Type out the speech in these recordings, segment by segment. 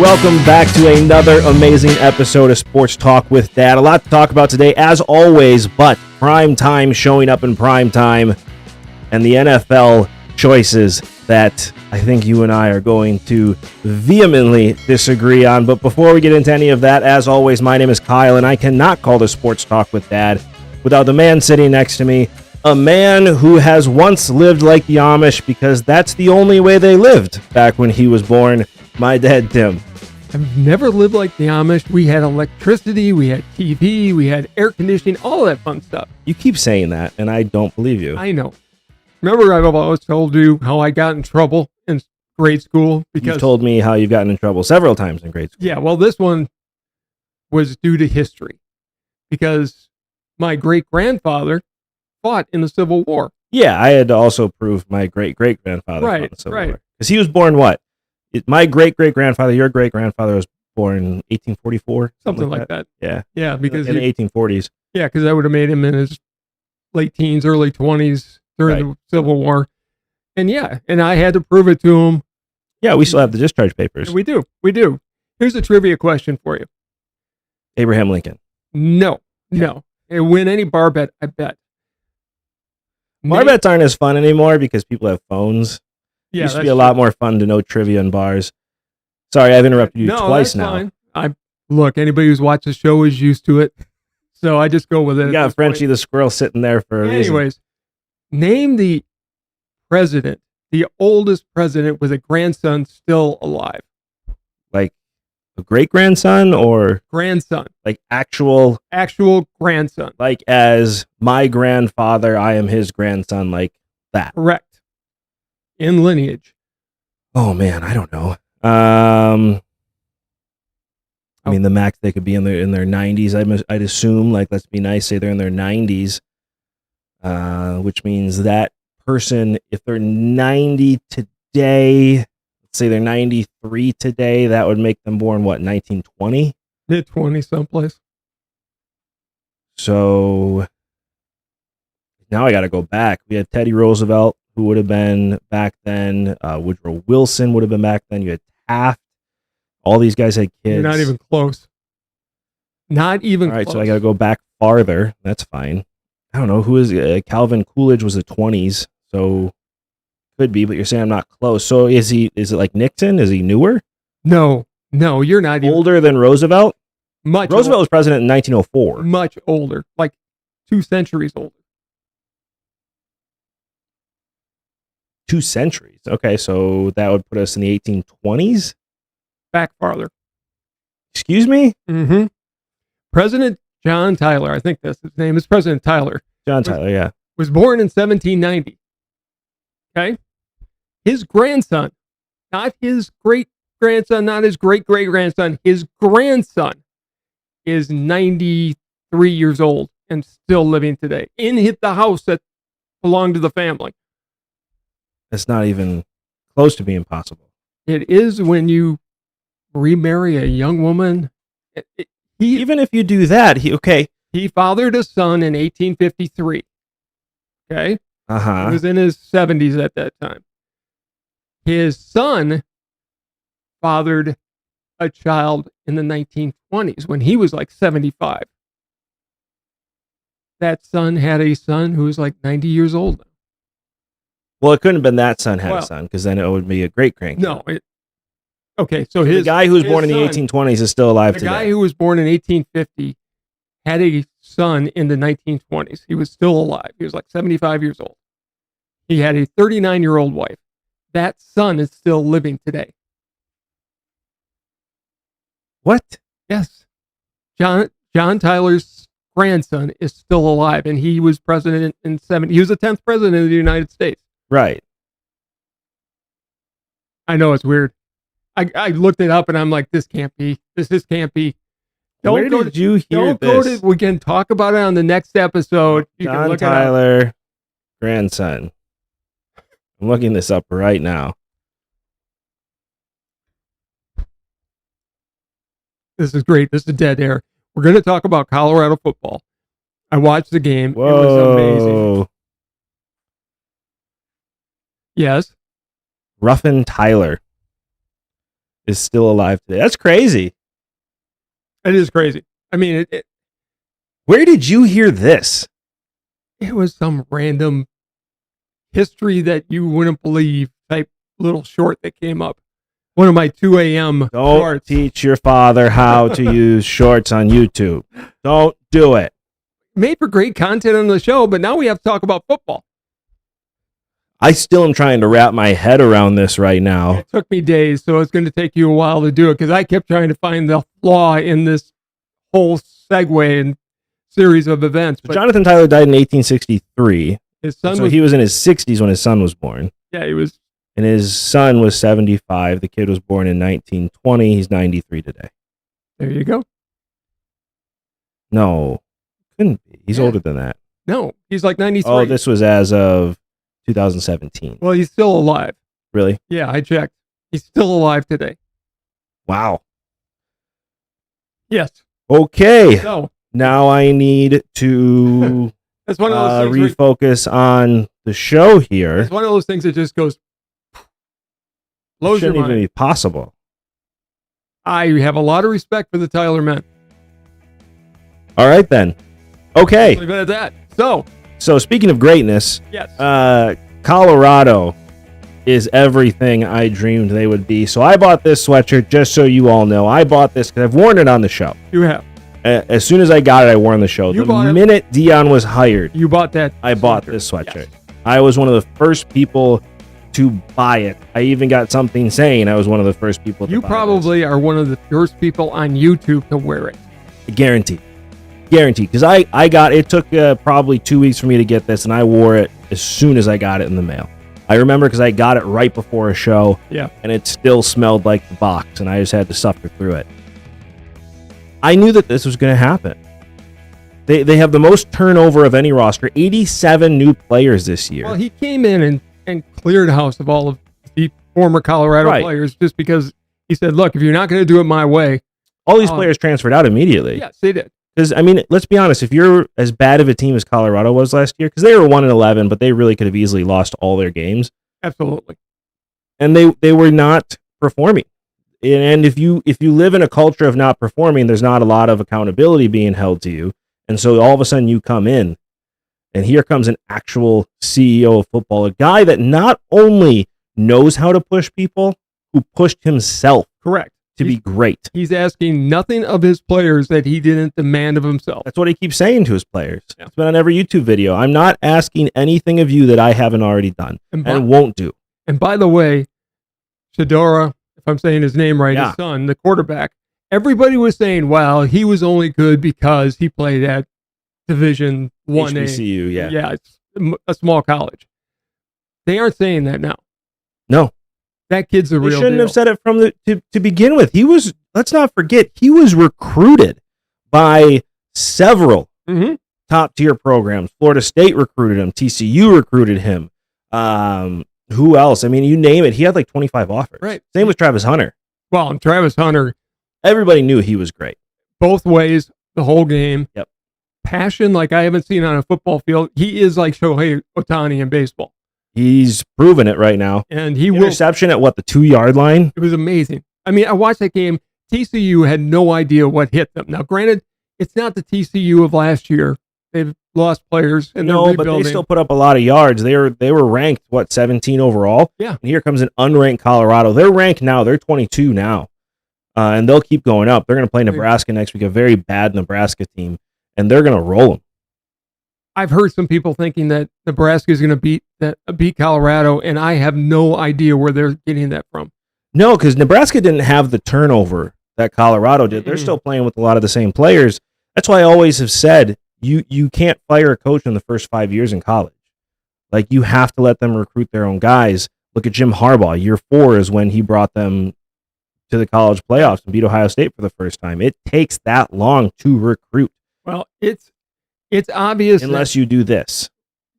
welcome back to another amazing episode of Sports Talk with Dad. A lot to talk about today, as always, but prime time showing up in prime time and the NFL choices that I think you and I are going to vehemently disagree on. But before we get into any of that, as always, my name is Kyle, and I cannot call this Sports Talk with Dad without the man sitting next to me, a man who has once lived like the Amish because that's the only way they lived back when he was born, my dad, Tim. I've never lived like the Amish. We had electricity, we had TV, we had air conditioning, all that fun stuff. You keep saying that, and I don't believe you. I know. Remember, I've always told you how I got in trouble in grade school? Because you've told me how you've gotten in trouble several times in grade school. Yeah, well, this one was due to history because my great-grandfather fought in the Civil War. Yeah, I had to also prove my great-great-grandfather fought in the Civil War. Because he was born what? My great-great-grandfather, your great-grandfather was born in 1844? Something like that. Yeah. Yeah, because in the 1840s. Yeah, because that would have made him in his late teens, early 20s during the Civil War. And yeah, and I had to prove it to him. Yeah, we still have the discharge papers. We do. Here's a trivia question for you. Abraham Lincoln. No. And win any bar bet, I bet. Bar bets aren't as fun anymore because people have phones. Yeah, it used to be a lot more fun to know trivia in bars. Sorry, I've interrupted you twice now. Fine. Look, anybody who's watched the show is used to it. So I just go with it. You got Frenchie the squirrel sitting there for a reason. Anyways, name the president, the oldest president with a grandson still alive. Like a great-grandson or? Grandson. Like actual grandson. Like as my grandfather, I am his grandson, like that. Correct. In lineage. Oh man, I don't know. I mean, the max they could be in their 90s. I'd assume. Like, let's be nice, say they're in their 90s, which means that person, if they're 90 today, let's say they're 93 today, that would make them born what, 1920? Mid-20s someplace. So now I got to go back. We had Teddy Roosevelt, who would have been back then. Woodrow Wilson would have been back then. You had Taft. All these guys had kids. You're not even close. Not even All right, close. so I got to go back farther. That's fine. I don't know. Who is Calvin Coolidge was the 20s, so could be, but you're saying I'm not close. So is it like Nixon? Is he newer? No, you're not even. Older than Roosevelt? Roosevelt was president in 1904. Much older, like 2 centuries older. 2 centuries. Okay, so that would put us in the 1820s? Back farther. Excuse me? Mm-hmm. President John Tyler, I think that's his name, is President Tyler. John Tyler, yeah. Was born in 1790. Okay? His grandson, not his great-grandson, not his great-great-grandson, his grandson is 93 years old and still living today. In the house that belonged to the family. That's not even close to being possible. It is when you remarry a young woman. Even if you do that, he fathered a son in 1853. Okay? Uh-huh. He was in his 70s at that time. His son fathered a child in the 1920s when he was like 75. That son had a son who was like 90 years old now. Well, it couldn't have been that son had a son, because then it would be a great-grandkid. No. So the guy who was born in the 1820s is still alive today. The guy who was born in 1850 had a son in the 1920s. He was still alive. He was like 75 years old. He had a 39-year-old wife. That son is still living today. What? Yes. John Tyler's grandson is still alive, and he was president in 70. He was the 10th president of the United States. Right. I know it's weird. I looked it up and I'm like, this can't be. This can't be. Where did you hear this? We can talk about it on the next episode. John Tyler, grandson. I'm looking this up right now. This is great. This is dead air. We're going to talk about Colorado football. I watched the game. Whoa. It was amazing. Yes. Ruffin Tyler. is still alive today. That's crazy. It is crazy. I mean, Where did you hear this? it was some random history that you wouldn't believe type little short that came up. One of my 2 a.m. Don't shorts. teach your father how to use shorts on YouTube. Don't do it. Made for great content on the show, but now we have to talk about football. I still am trying to wrap my head around this right now. It took me days, so it's going to take you a while to do it because I kept trying to find the flaw in this whole segue and series of events. So Jonathan Tyler died in 1863. His son So was, he was in his 60s when his son was born. yeah, he was. And his son was 75. The kid was born in 1920. He's 93 today. There you go. No, couldn't be. He's Yeah. older than that. No, he's like 93. Oh, this was as of 2017. Well, he's still alive. Really? Yeah, I checked. He's still alive today. Wow. Yes. Okay. So Now I need to that's one of those things. refocus on the show here. It's one of those things that just goes blows your Shouldn't even mind. be possible. I have a lot of respect for the Tyler men. All right, then. Okay. Leave it at that. So So speaking of greatness, yes, Colorado is everything I dreamed they would be. So I bought this sweatshirt just so you all know. I bought this because I've worn it on the show. you have. As soon as I got it, I wore it on the show. You The bought it. minute Dion was hired, You bought that. I bought sweatshirt. this sweatshirt. Yes. I was one of the first people to buy it. I even got something saying I was one of the first people to You buy probably are one of the first people on YouTube to wear it. this. Guaranteed. Because I got it. Took probably 2 weeks for me to get this, and I wore it as soon as I got it in the mail. I remember because I got it right before a show, Yeah. and it still smelled like the box, and I just had to suffer through it. I knew that this was going to happen. They have the most turnover of any roster, 87 new players this year. Well, he came in and cleared house of all of the former Colorado Right. players just because he said, look, if you're not going to do it my way. All these players transferred out immediately. Yes, they did. Because, I mean, let's be honest, if you're as bad of a team as Colorado was last year, because they were 1-11, but they really could have easily lost all their games, Absolutely. and they were not performing. And if you live in a culture of not performing, there's not a lot of accountability being held to you. And so all of a sudden you come in, and here comes an actual CEO of football, a guy that not only knows how to push people, who pushed himself Correct. to be great. He's asking nothing of his players that he didn't demand of himself. That's what he keeps saying to his players. Yeah. It's been on every YouTube video. I'm not asking anything of you that I haven't already done and won't do. And by the way, Shadora, if I'm saying his name right, Yeah. his son, the quarterback, everybody was saying, well, he was only good because he played at Division 1A. HBCU, yeah. Yeah, it's a small college. They aren't saying that now. No. That kid's a They real shouldn't deal. have said it from to begin with. He was, let's not forget, he was recruited by several Mhm. top tier programs. Florida State recruited him. TCU recruited him. Who else? I mean, you name it. He had like 25 offers. Right. Same with Travis Hunter. Well, and Travis Hunter, Everybody knew he was great. both ways, the whole game. Yep. Passion like I haven't seen on a football field. He is like Shohei Ohtani in baseball. He's proven it right now. And he will. Interception at what, the 2-yard line? It was amazing. I mean, I watched that game. TCU had no idea what hit them. Now, granted, it's not the TCU of last year. They've lost players and they're No, but rebuilding. they still put up a lot of yards. They were ranked, 17 overall? Yeah. And here comes an unranked Colorado. They're ranked now. They're 22 now. And they'll keep going up. They're going to play Nebraska next week, a very bad Nebraska team, and they're going to roll them. I've heard some people thinking that Nebraska is going to beat Colorado, and I have no idea where they're getting that from. No, because Nebraska didn't have the turnover that Colorado did. They're Mm-mm. still playing with a lot of the same players. That's why I always have said you can't fire a coach in the first 5 years in college. Like, you have to let them recruit their own guys. Look at Jim Harbaugh. Year 4 is when he brought them to the college playoffs and beat Ohio State for the first time. It takes that long to recruit Well, it's obvious unless you do this.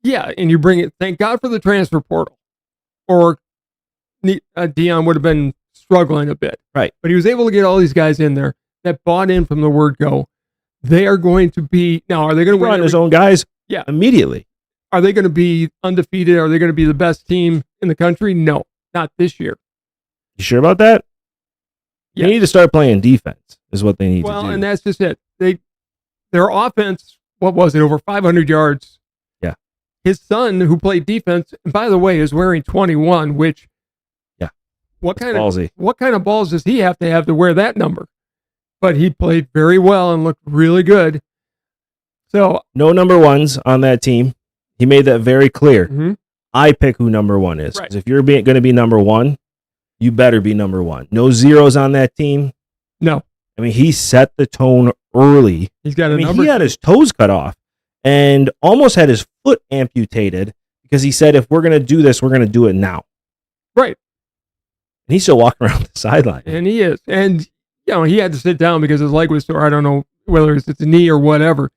yeah, and you bring it. Thank God for the transfer portal, or Dion would have been struggling a bit, Right. But he was able to get all these guys in there that bought in from the word go. They are going to be now. Are they going He to brought win? in his own guys Yeah. immediately. Are they going to be undefeated? Are they going to be the best team in the country? No, not this year. You sure about that? They need to start playing defense is what they need to do. Well, and that's just it. Their offense, what was it, over 500 yards? Yeah. His son, who played defense, and by the way, is wearing 21, which, what kind of balls does he have to wear that number? But he played very well and looked really good. So no number ones on that team. He made that very clear. Mm-hmm. I pick who number one is. Right. If you're going to be number one, you better be number one. No zeros on that team. No. I mean, he set the tone early. He's got a number. He had his toes cut off and almost had his foot amputated because he said, if we're going to do this, we're going to do it now. Right. And he's still walking around the sideline. And he is. And, he had to sit down because his leg was sore. I don't know whether it's a knee or whatever.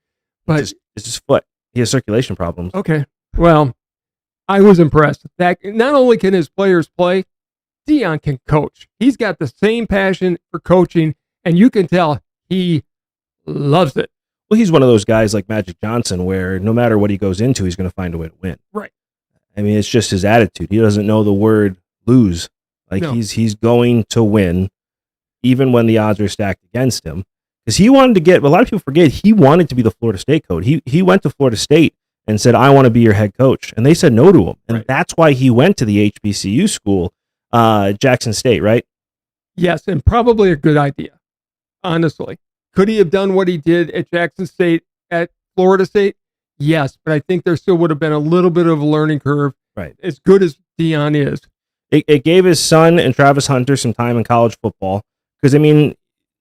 But it's his foot. He has circulation problems. Okay. Well, I was impressed. That not only can his players play, Deion can coach. He's got the same passion for coaching, and you can tell he loves it. Well, he's one of those guys like Magic Johnson where no matter what he goes into, he's going to find a way to win. Right. I mean, it's just his attitude. He doesn't know the word lose. Like he's going to win even when the odds are stacked against him. Because he wanted to get, a lot of people forget, he wanted to be the Florida State coach. He went to Florida State and said, I want to be your head coach. And they said no to him. And that's why he went to the HBCU school, Jackson State, right? Yes, and probably a good idea, honestly. Could he have done what he did at Jackson State, at Florida State? Yes, but I think there still would have been a little bit of a learning curve. Right. As good as Deion is. It gave his son and Travis Hunter some time in college football. Because, I mean,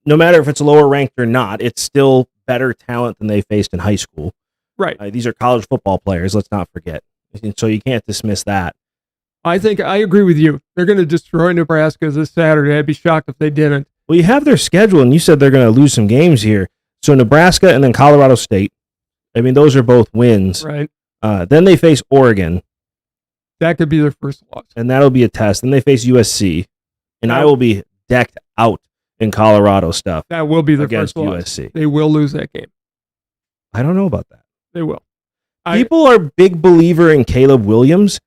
no matter if it's lower ranked or not, it's still better talent than they faced in high school. Right. These are college football players, let's not forget. And so you can't dismiss that. I think I agree with you. They're going to destroy Nebraska this Saturday. I'd be shocked if they didn't. Well, you have their schedule, and you said they're going to lose some games here. So Nebraska and then Colorado State. I mean, those are both wins. Right. Then they face Oregon. That could be their first loss. And that'll be a test. Then they face USC. And I will be decked out in Colorado stuff. That will be their against first loss. USC. They will lose that game. I don't know about that. They will. People are big believer in Caleb Williams.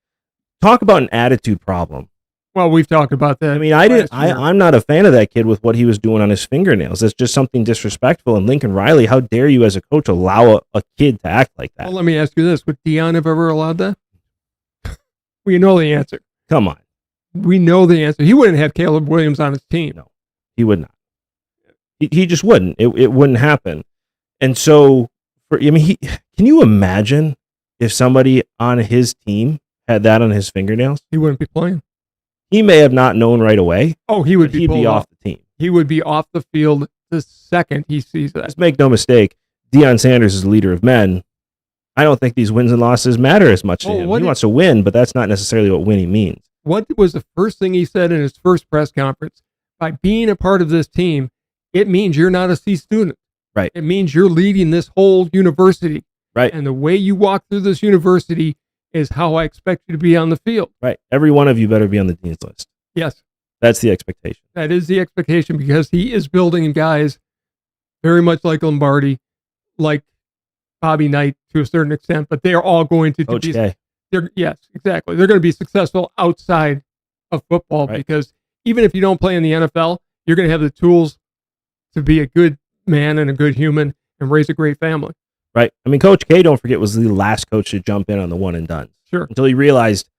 Talk about an attitude problem. Well, we've talked about that. I mean, I'm not a fan of that kid with what he was doing on his fingernails. That's just something disrespectful. And Lincoln Riley, how dare you as a coach allow a kid to act like that? Well, let me ask you this. Would Deion have ever allowed that? We know the answer. Come on. We know the answer. He wouldn't have Caleb Williams on his team. No, he would not. He just wouldn't. It wouldn't happen. And so, can you imagine if somebody on his team had that on his fingernails? He wouldn't be playing. He may have not known right away. Oh, he'd be off the team. He would be off the field the second he sees that. Just make no mistake, Deion Sanders is the leader of men. I don't think these wins and losses matter as much to him. He wants to win, but that's not necessarily what winning means. What was the first thing he said in his first press conference? By being a part of this team, it means you're not a C student. Right. It means you're leading this whole university. Right. And the way you walk through this university is how I expect you to be on the field. Right. Every one of you better be on the dean's list. Yes. That's the expectation. That is the expectation because he is building guys very much like Lombardi, like Bobby Knight to a certain extent, but they are all going to Coach be. K. Yes, exactly. They're going to be successful outside of football because even if you don't play in the NFL, you're going to have the tools to be a good man and a good human and raise a great family. Right. I mean, Coach K, don't forget, was the last coach to jump in on the one and done. Sure. Until he realized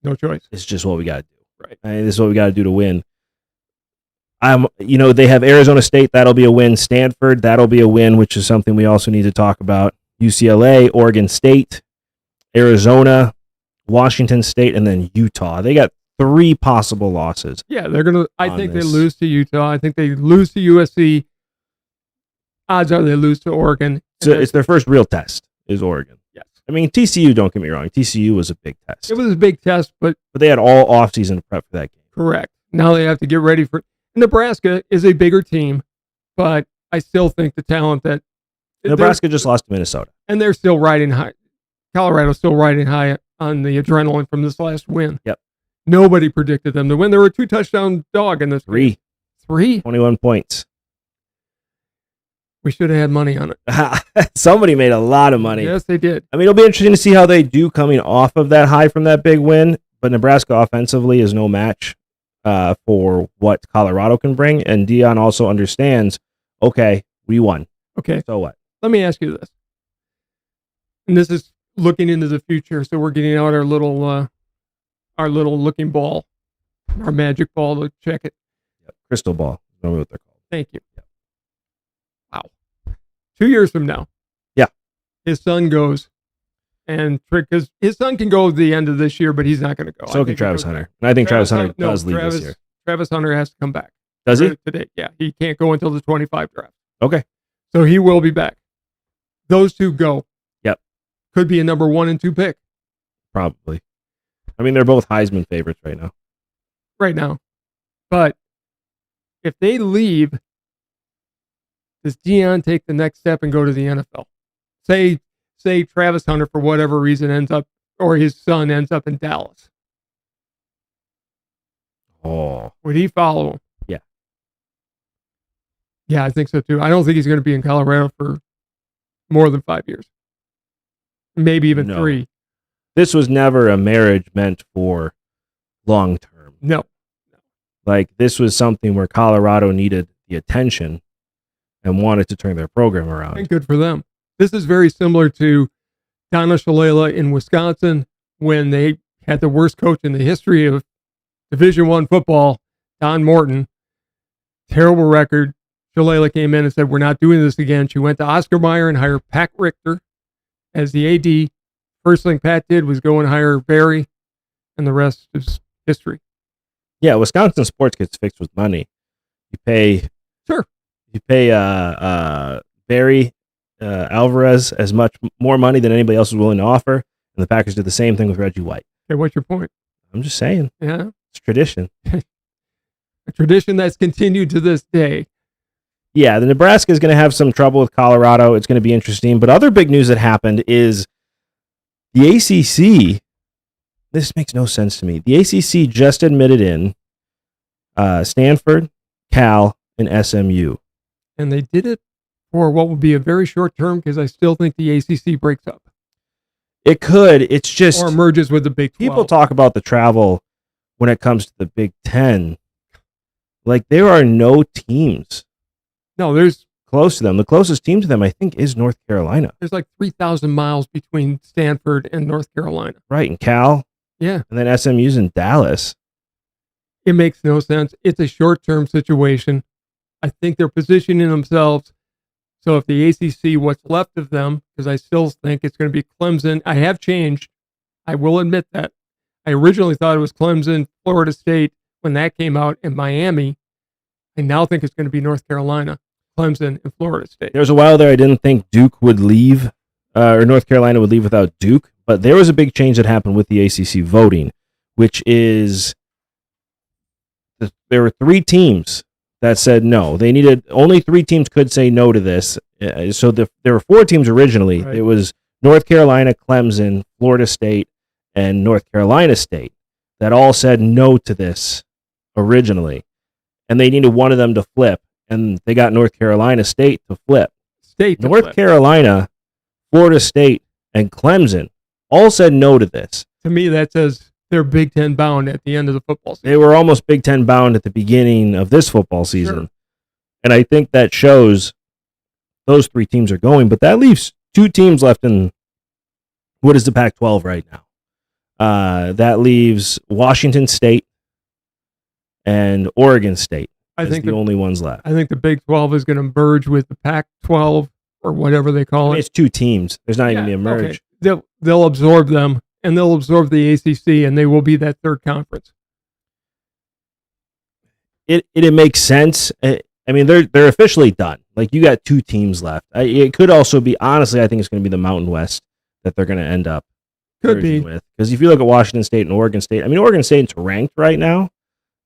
no choice. It's just what we got to do. Right. I mean, this is what we got to do to win. They have Arizona State. That'll be a win. Stanford, that'll be a win, which is something we also need to talk about. UCLA, Oregon State, Arizona, Washington State, and then Utah. They got 3 possible losses. Yeah, they're going to, I think they lose to Utah. I think they lose to USC. Odds are they lose to Oregon. So it's their first real test is Oregon. Yes. I mean, TCU, don't get me wrong. TCU was a big test. It was a big test, but they had all offseason to prep for that game. Correct. Now they have to get ready for Nebraska is a bigger team, but I still think the talent that Nebraska just lost to Minnesota. And they're still riding high. Colorado's still riding high on the adrenaline from this last win. Yep. Nobody predicted them to win. They were a 2-touchdown dog in this game. 21 points. We should have had money on it. Somebody made a lot of money. Yes, they did. I mean, it'll be interesting to see how they do coming off of that high from that big win, but Nebraska offensively is no match. for what Colorado can bring. And Deion also understands, okay, we won. Okay. So what? Let me ask you this. And this is looking into the future. So we're getting out our little looking ball, our magic ball to check it. Crystal ball. I don't know what they're called. Thank you. Wow. 2 years from now. Yeah. His son goes, and because his son can go at the end of this year, but he's not going to go. So can Travis Hunter. And I think Travis Hunter does leave this year. Travis Hunter has to come back. Does he? Today. Yeah. He can't go until the 25 draft. Okay. So he will be back. Those two go. Yep. Could be a number 1 and 2 pick. Probably. I mean, they're both Heisman favorites right now. Right now. But if they leave, does Deion take the next step and go to the NFL? Say Travis Hunter, for whatever reason, ends up, or his son ends up in Dallas. Oh. Would he follow him? Yeah. Yeah, I think so too. I don't think he's going to be in Colorado for more than 5 years. Maybe even 3. This was never a marriage meant for long term. No. Like, this was something where Colorado needed the attention and wanted to turn their program around. And good for them. This is very similar to Donna Shalala in Wisconsin when they had the worst coach in the history of Division I football, Don Morton. Terrible record. Shalala came in and said, we're not doing this again. She went to Oscar Mayer and hired Pat Richter as the AD. First thing Pat did was go and hire Barry, and the rest is history. Yeah, Wisconsin sports gets fixed with money. You pay Barry Alvarez as much more money than anybody else is willing to offer, and the Packers did the same thing with Reggie White. Okay, what's your point? I'm just saying. Yeah, it's tradition. A tradition that's continued to this day. Yeah, the Nebraska is going to have some trouble with Colorado. It's going to be interesting. But other big news that happened is the ACC. This makes no sense to me. The ACC just admitted in Stanford, Cal, and SMU. And they did it for what will be a very short term because I still think the ACC breaks up. It could. It's just... Or merges with the Big 12. People talk about the travel when it comes to the Big 10. Like, there are no teams. No, there's... close to them. The closest team to them, I think, is North Carolina. There's like 3,000 miles between Stanford and North Carolina. Right, and Cal. Yeah. And then SMU's in Dallas. It makes no sense. It's a short-term situation. I think they're positioning themselves. So if the ACC, what's left of them, because I still think it's going to be Clemson. I have changed. I will admit that. I originally thought it was Clemson, Florida State when that came out, in Miami. I now think it's going to be North Carolina, Clemson, and Florida State. There was a while there I didn't think Duke would leave, or North Carolina would leave without Duke. But there was a big change that happened with the ACC voting, which is there were 3 teams that said no. They needed only 3 teams could say no to this. So there were 4 teams originally. Right. It was North Carolina, Clemson, Florida State, and North Carolina State that all said no to this originally, and they needed one of them to flip, and they got North Carolina State to flip. North Carolina, Florida State, and Clemson all said no to this. To me, that says they're Big Ten bound at the end of the football season. They were almost Big Ten bound at the beginning of this football season. Sure. And I think that shows those 3 teams are going, but that leaves 2 teams left in what is the Pac-12 right now. That leaves Washington State and Oregon State. I think the only ones left. I think the Big 12 is going to merge with the Pac-12 or whatever they call it. It's 2 teams. There's not even a merge. Okay. They'll absorb them, and they'll absorb the ACC, and they will be that third conference. It makes sense. I mean, they're officially done. Like, you got 2 teams left. It could also be, honestly, I think it's going to be the Mountain West that they're going to end up could be with. Because if you look at Washington State and Oregon State, I mean, Oregon State's ranked right now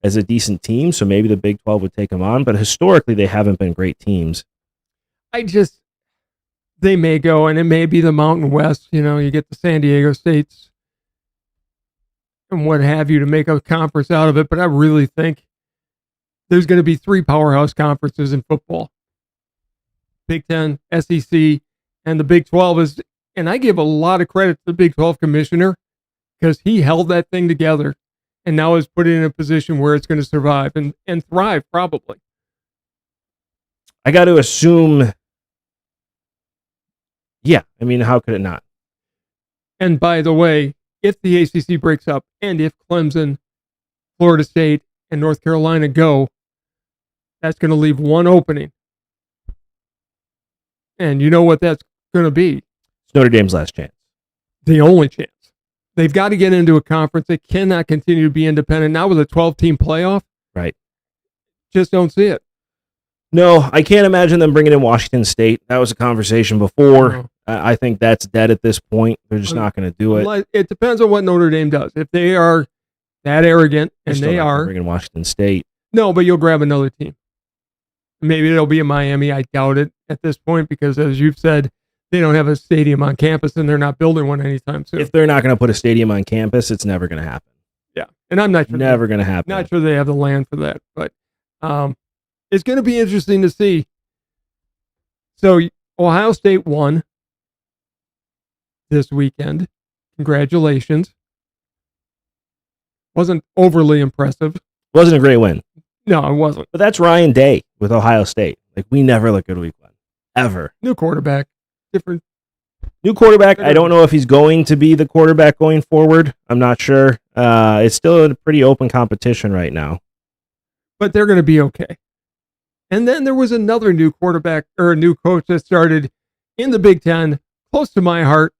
as a decent team, so maybe the Big 12 would take them on, but historically they haven't been great teams. They may go, and it may be the Mountain West. You know, you get the San Diego States and what have you to make a conference out of it, but I really think there's going to be 3 powerhouse conferences in football. Big Ten, SEC, and the Big 12 is, and I give a lot of credit to the Big 12 commissioner because he held that thing together. and now is put in a position where it's going to survive and thrive probably. I got to assume. Yeah, I mean, how could it not? And by the way, if the ACC breaks up and if Clemson, Florida State, and North Carolina go, that's going to leave one opening. And you know what that's going to be? It's Notre Dame's last chance. The only chance. They've got to get into a conference. They cannot continue to be independent. Now with a 12-team playoff. Right. Just don't see it. No, I can't imagine them bringing in Washington State. That was a conversation before. No. I think that's dead at this point. They're just not going to do it. It depends on what Notre Dame does. If they are that arrogant, and they are bringing Washington State. No, but you'll grab another team. Maybe it'll be in Miami. I doubt it at this point because, as you've said, they don't have a stadium on campus and they're not building one anytime soon. If they're not going to put a stadium on campus, it's never going to happen. Yeah, and I'm not sure. Never going to happen. Not sure they have the land for that, but it's going to be interesting to see. So Ohio State won this weekend. Congratulations. Wasn't overly impressive. Wasn't a great win. No, it wasn't. But that's Ryan Day with Ohio State. Like, we never look good week one. Ever. New quarterback. Different. New quarterback. I don't know if he's going to be the quarterback going forward. I'm not sure. It's still a pretty open competition right now. But they're going to be okay. And then there was another new quarterback or a new coach that started in the Big Ten, close to my heart.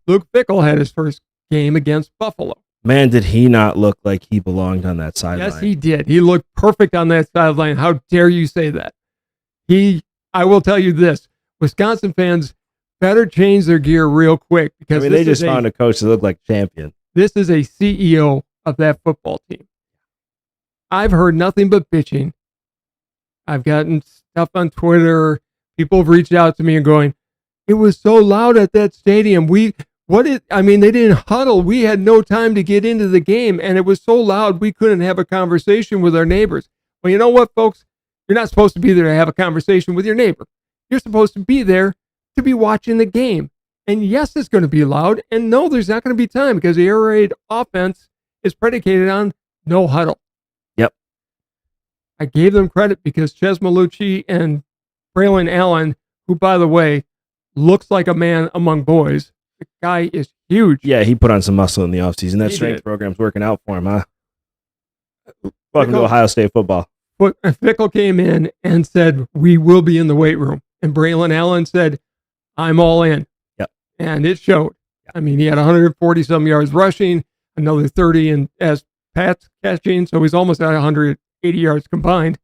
Luke Fickell had his first game against Buffalo. Man, did he not look like he belonged on that sideline? Yes, he did. He looked perfect on that sideline. How dare you say that? I will tell you this. Wisconsin fans better change their gear real quick because they just found a coach that looked like champion. This is a CEO of that football team. I've heard nothing but bitching. I've gotten stuff on Twitter. People have reached out to me and going, it was so loud at that stadium. They didn't huddle. We had no time to get into the game, and it was so loud we couldn't have a conversation with our neighbors. Well, you know what, folks? You're not supposed to be there to have a conversation with your neighbor. You're supposed to be there to be watching the game. And yes, it's going to be loud, and no, there's not going to be time because the air raid offense is predicated on no huddle. Yep. I gave them credit because Ches Malucci and Braylon Allen, who, by the way, looks like a man among boys. The guy is huge. Yeah, he put on some muscle in the offseason. That strength program's working out for him, huh? Welcome to Ohio State football. But Fickell came in and said, we will be in the weight room. And Braylon Allen said, I'm all in. Yep. And it showed. Yep. I mean, he had 140-some yards rushing, another 30 as Pat's catching, so he's almost at 180 yards combined.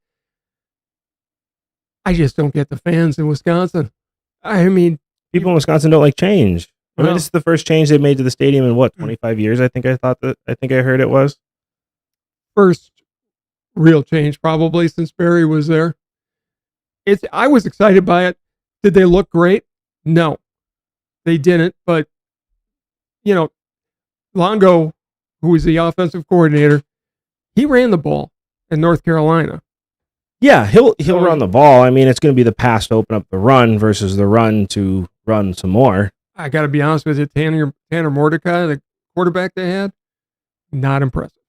I just don't get the fans in Wisconsin. I mean, people in Wisconsin don't like change. I mean, this is the first change they made to the stadium in 25 years. I think I heard it was first real change probably since Barry was there. I was excited by it. Did they look great? No, they didn't. But Longo, who was the offensive coordinator, he ran the ball in North Carolina. Yeah, he'll run the ball. I mean, it's going to be the pass to open up the run versus the run to run some more. I got to be honest with you, Tanner Mordecai, the quarterback they had, not impressive.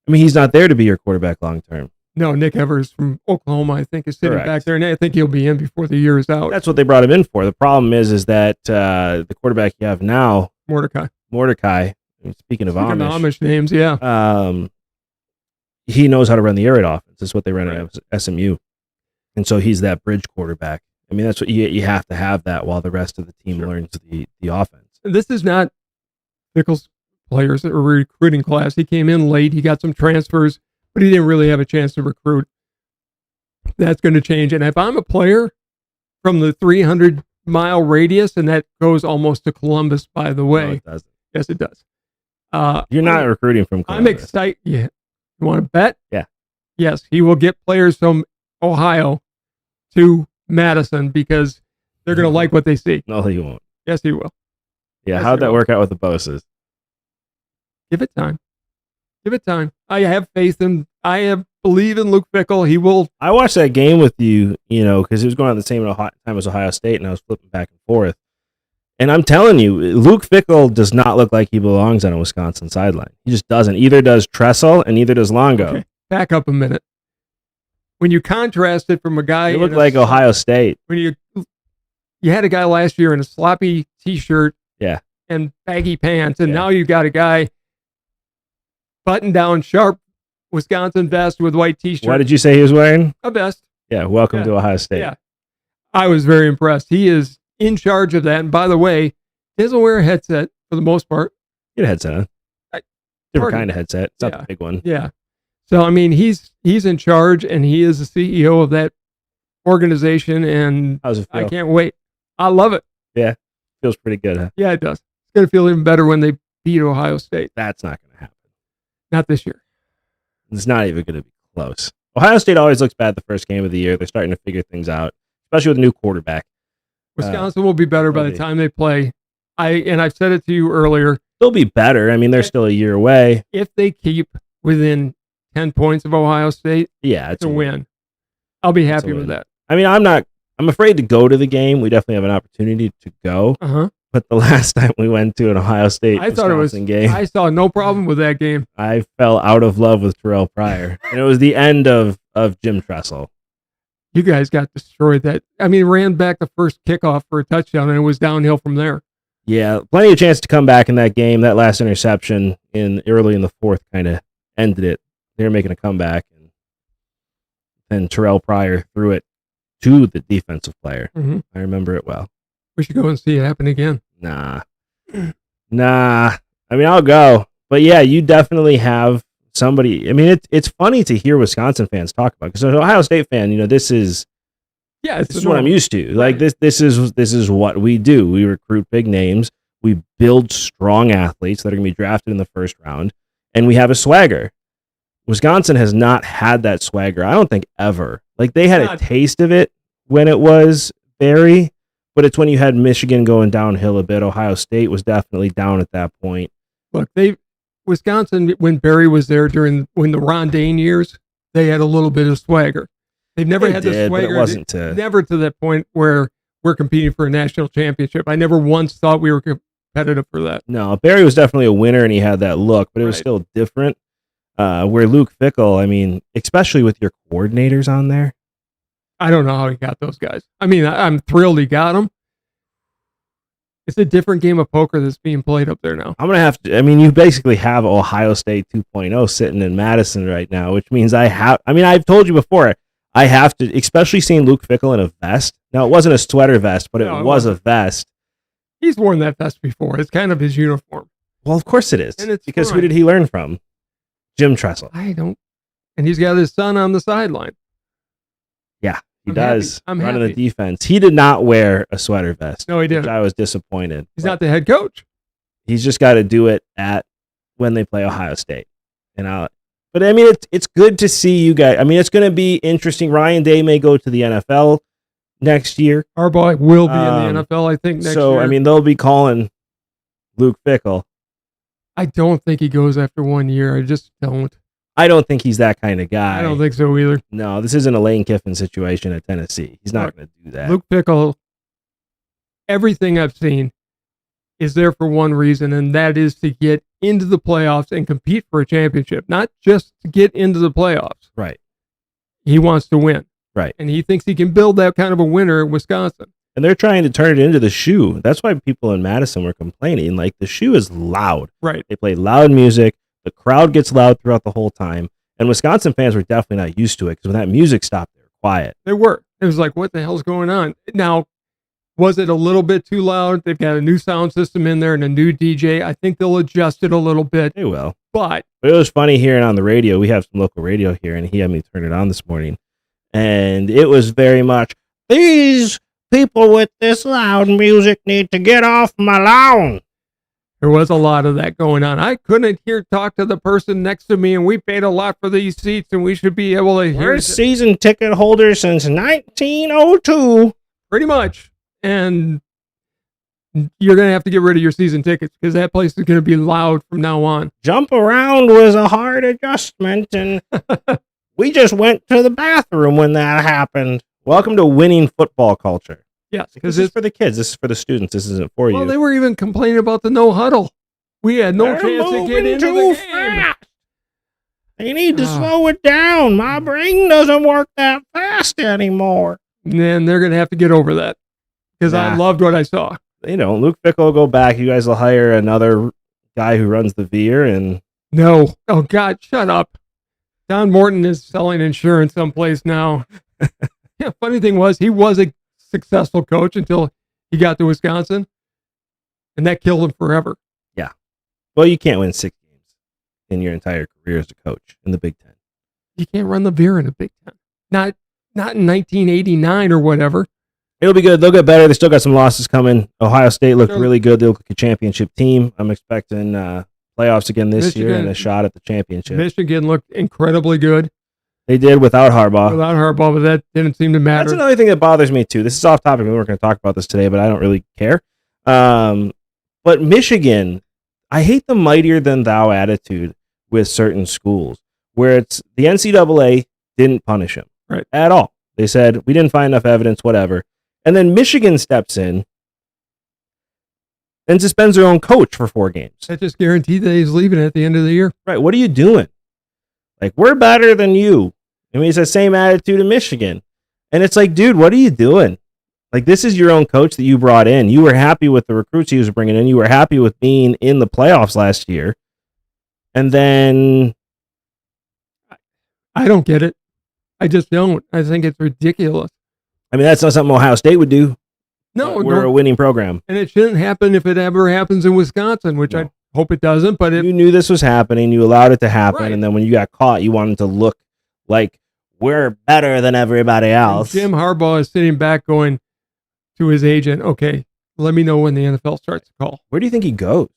I mean, he's not there to be your quarterback long term. No, Nick Evers from Oklahoma, I think, is sitting back there, and I think he'll be in before the year is out. That's what they brought him in for. The problem is that the quarterback you have now, Mordecai. Speaking of Amish names, yeah. He knows how to run the air raid offense. That's what they ran at SMU, and so he's that bridge quarterback. I mean, that's what you have to have that while the rest of the team learns the offense. This is not Fickell's players or recruiting class. He came in late. He got some transfers, but he didn't really have a chance to recruit. That's going to change. And if I'm a player from the 300-mile radius, and that goes almost to Columbus, by the way. No, it doesn't. Yes, it does. You're not recruiting from Columbus. I'm excited. Yeah. You want to bet? Yeah. Yes, he will get players from Ohio to Madison because they're going to like what they see. No, he won't. Yes, he will. Yeah, how'd that work out with the Boses? Give it time. Give it time. I have faith in. Believe in Luke Fickell. He will. I watched that game with you, because it was going on at the same time as Ohio State, and I was flipping back and forth. And I'm telling you, Luke Fickell does not look like he belongs on a Wisconsin sideline. He just doesn't. Either does Tressel and neither does Longo. Okay, back up a minute. When you contrast it from a guy, They look like Ohio State. When you had a guy last year in a sloppy T-shirt, yeah, and baggy pants, and now you've got a guy button down, sharp Wisconsin vest with white T-shirt. What did you say he was wearing? A vest. Yeah, welcome to Ohio State. Yeah, I was very impressed. He is in charge of that. And by the way, he doesn't wear a headset for the most part. Get a headset on. Different kind of headset. It's not the big one. Yeah. So I mean, he's in charge, and he is the CEO of that organization. And how's it feel? I can't wait. I love it. Yeah, feels pretty good, huh? Yeah, it does. It's gonna feel even better when they beat Ohio State. That's not gonna happen. Not this year. It's not even gonna be close. Ohio State always looks bad the first game of the year. They're starting to figure things out, especially with a new quarterback. Wisconsin will be better by the time they play. I've said it to you earlier. They'll be better. I mean, they're still a year away. If they keep within 10 points of Ohio State, it's a win. I'll be happy with that. I mean, I'm afraid to go to the game. We definitely have an opportunity to go. But the last time we went to an Ohio State Wisconsin game, I saw no problem with that game. I fell out of love with Terrell Pryor. And it was the end of Jim Tressel. You guys got destroyed that. I mean, ran back the first kickoff for a touchdown, and it was downhill from there. Yeah, plenty of chance to come back in that game. That last interception early in the fourth kind of ended it. They were making a comeback, and then Terrell Pryor threw it to the defensive player. Mm-hmm. I remember it well. We should go and see it happen again. Nah. I mean, I'll go. But yeah, you definitely have somebody. I mean, it's funny to hear Wisconsin fans talk about, because as an Ohio State fan, this is what I'm used to. Like this is what we do. We recruit big names. We build strong athletes that are going to be drafted in the first round, and we have a swagger. Wisconsin has not had that swagger, I don't think, ever. Like, they had a taste of it when it was Barry, but it's when you had Michigan going downhill a bit. Ohio State was definitely down at that point. Look, Wisconsin, when Barry was there when the Ron Dayne years, they had a little bit of swagger. They've never had the swagger. But it wasn't never to that point where we're competing for a national championship. I never once thought we were competitive for that. No, Barry was definitely a winner, and he had that look, but it was still different. Where Luke Fickell, I mean, especially with your coordinators on there. I don't know how he got those guys. I mean, I'm thrilled he got them. It's a different game of poker that's being played up there now. I'm going to have to, I mean, you basically have Ohio State 2.0 sitting in Madison right now, which means I've told you before, I have to, especially seeing Luke Fickell in a vest. Now, it wasn't a sweater vest, but it was a vest. He's worn that vest before. It's kind of his uniform. Well, of course it is. And it's because who did he learn from? Jim Tressel. And he's got his son on the sideline. Yeah, he does. I'm running happy. the defense. He did not wear a sweater vest. No, he didn't. I was disappointed. He's not the head coach. He's just got to do it when they play Ohio State. But I mean, it's good to see you guys. I mean, it's going to be interesting. Ryan Day may go to the NFL next year. Harbaugh will be in the NFL, I think, next year. So, I mean, they'll be calling Luke Fickell. I don't think he goes after 1 year. I just don't. I don't think he's that kind of guy. I don't think so either. No, this isn't a Lane Kiffin situation at Tennessee. He's not going to do that. Luke Fickell, everything I've seen is there for one reason, and that is to get into the playoffs and compete for a championship, not just to get into the playoffs. Right. He wants to win. Right. And he thinks he can build that kind of a winner in Wisconsin. And they're trying to turn it into the Shoe. That's why people in Madison were complaining. Like, the Shoe is loud. Right. They play loud music. The crowd gets loud throughout the whole time. And Wisconsin fans were definitely not used to it, because when that music stopped, they were quiet. They were. It was like, what the hell's going on? Now, was it a little bit too loud? They've got a new sound system in there and a new DJ. I think they'll adjust it a little bit. They will. But it was funny hearing on the radio. We have some local radio here, and he had me turn it on this morning. And it was very much, these people with this loud music need to get off my lawn. There was a lot of that going on. I couldn't talk to the person next to me, and we paid a lot for these seats, and we should be able to hear. We're season ticket holders since 1902. Pretty much. And you're going to have to get rid of your season tickets, because that place is going to be loud from now on. Jump around was a hard adjustment, and we just went to the bathroom when that happened. Welcome to winning football culture. Yes, This because is for the kids. This is for the students. This isn't for well, you. they were even complaining about the no huddle. We had no They're chance to get moving into too the game. fast. They need to Ah. slow it down. My brain doesn't work that fast anymore. And then they're going to have to get over that because I Nah. loved what I saw. You know, Luke Fickle will go back. You guys will hire another guy who runs the Veer, and No. Oh, God, shut up. Don Morton is selling insurance someplace now. Yeah, funny thing was, he was a successful coach until he got to Wisconsin, and that killed him forever. well, you can't win 6 games in your entire career as a coach in the Big Ten. You can't run the Veer in a Big Ten. Not in 1989 or whatever. It'll be good. They'll get better. They still got some losses coming. Ohio State looked Sure. really good. They look like a championship team. I'm expecting playoffs again this year Michigan- and a shot at the championship. Michigan looked incredibly good They did without Harbaugh. without Harbaugh, but that didn't seem to matter. That's another thing that bothers me too. This is off topic. We weren't going to talk about this today, but I don't really care. But Michigan, I hate the mightier than thou attitude with certain schools where it's the NCAA didn't punish him Right. at all. They said we didn't find enough evidence, whatever. And then Michigan steps in and suspends their own coach for 4 games. That just guaranteed that he's leaving at the end of the year. Right. What are you doing? Like, we're better than you. I mean, it's the same attitude in Michigan. And it's like, dude, what are you doing? Like, this is your own coach that you brought in. You were happy with the recruits he was bringing in. You were happy with being in the playoffs last year. And then, I don't get it. I just don't. I think it's ridiculous. I mean, that's not something Ohio State would do. No, We're a no. winning program. And it shouldn't happen if it ever happens in Wisconsin, which I No. hope it doesn't. But if You knew this was happening. You allowed it to happen. Right. And then when you got caught, you wanted to look like we're better than everybody else. Jim Harbaugh is sitting back going to his agent, okay, let me know when the NFL starts to call. Where do you think he goes?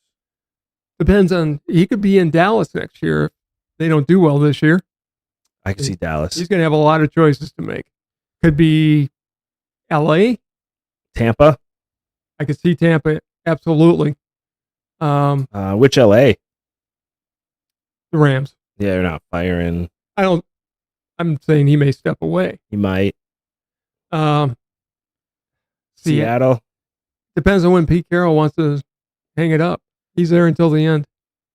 Depends on, he could be in Dallas next year if they don't do well this year. I can see Dallas. He's going to have a lot of choices to make. Could be LA. Tampa? I could see Tampa. Absolutely. Which LA? The Rams. Yeah, they're not firing. I'm saying he may step away. He might. Seattle? Depends on when Pete Carroll wants to hang it up. He's there until the end.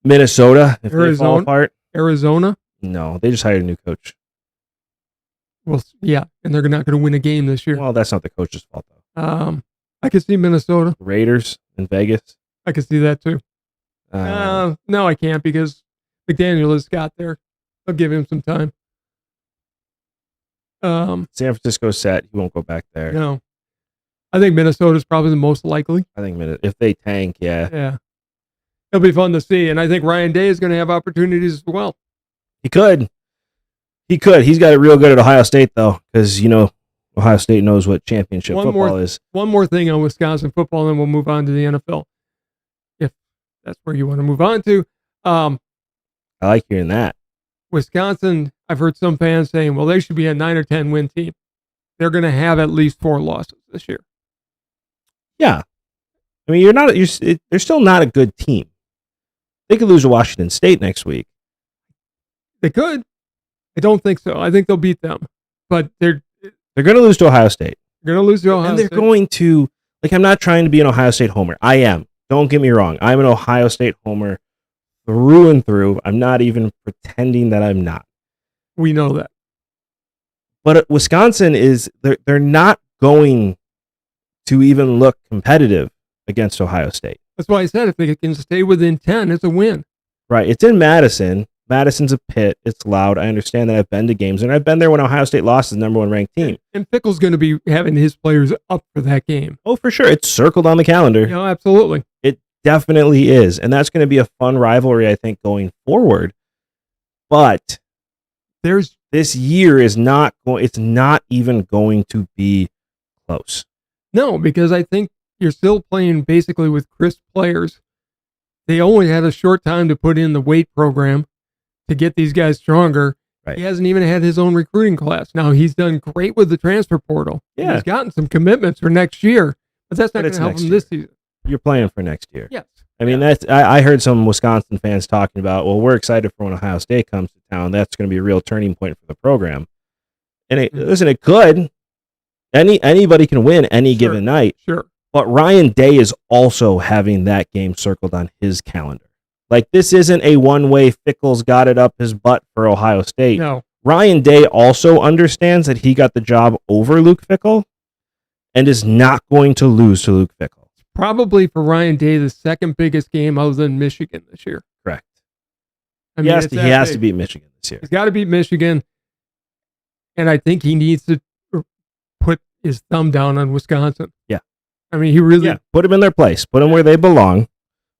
Minnesota, if they fall Arizona? apart. Arizona. No, they just hired a new coach. Well, yeah, and they're not going to win a game this year. Well, that's not the coach's fault, though. I could see Minnesota. Raiders in Vegas. I could see that too. Uh, No, I can't because McDaniel has got there. I'll give him some time. San Francisco's set. He won't go back there. No, I think Minnesota's probably the most likely. I think if they tank, yeah. Yeah, it'll be fun to see, and I think Ryan Day is going to have opportunities as well. He could. He could. He's got it real good at Ohio State, though, because, Ohio State knows what championship football is. One more thing on Wisconsin football, and then we'll move on to the NFL, if that's where you want to move on to. I like hearing that. Wisconsin, I've heard some fans saying, well, they should be a 9 or 10 win team. They're going to have at least 4 losses this year. Yeah. I mean, they're still not a good team. They could lose to Washington State next week. They could. I don't think so. I think they'll beat them, but they're They're going to lose to Ohio State. going to lose to Ohio And they're State. going to, I'm not trying to be an Ohio State homer. I am. Don't get me wrong. I'm an Ohio State homer through and through. I'm not even pretending that I'm not. We know that. But Wisconsin they're not going to even look competitive against Ohio State. That's why I said if they can stay within 10, it's a win. Right. It's in Madison. Madison's a pit. It's loud. I understand that. I've been to games, and I've been there when Ohio State lost the number 1 ranked team. And Pickle's going to be having his players up for that game. Oh, for sure. It's circled on the calendar. Absolutely. It definitely is. And that's going to be a fun rivalry, I think, going forward. But this year is it's not even going to be close. No, because I think you're still playing basically with crisp players. They only had a short time to put in the weight program to get these guys stronger. Right. He hasn't even had his own recruiting class. Now, he's done great with the transfer portal. Yeah. He's gotten some commitments for next year, but that's not going it's to help next him year. this season. You're playing for next year. Yes. I mean, I heard some Wisconsin fans talking about, well, we're excited for when Ohio State comes to town. That's going to be a real turning point for the program. And listen, it could. Anybody can win any Sure. given night. Sure. But Ryan Day is also having that game circled on his calendar. Like, this isn't a one-way Fickle's got it up his butt for Ohio State. No. Ryan Day also understands that he got the job over Luke Fickle and is not going to lose to Luke Fickle. Probably for Ryan Day, the second biggest game other than Michigan this year. Correct. I He mean, has it's to, that he has to big. beat Michigan this year. He's got to beat Michigan. And I think he needs to put his thumb down on Wisconsin. Yeah. I mean, he really. Yeah, put them in their place. Put them where they belong,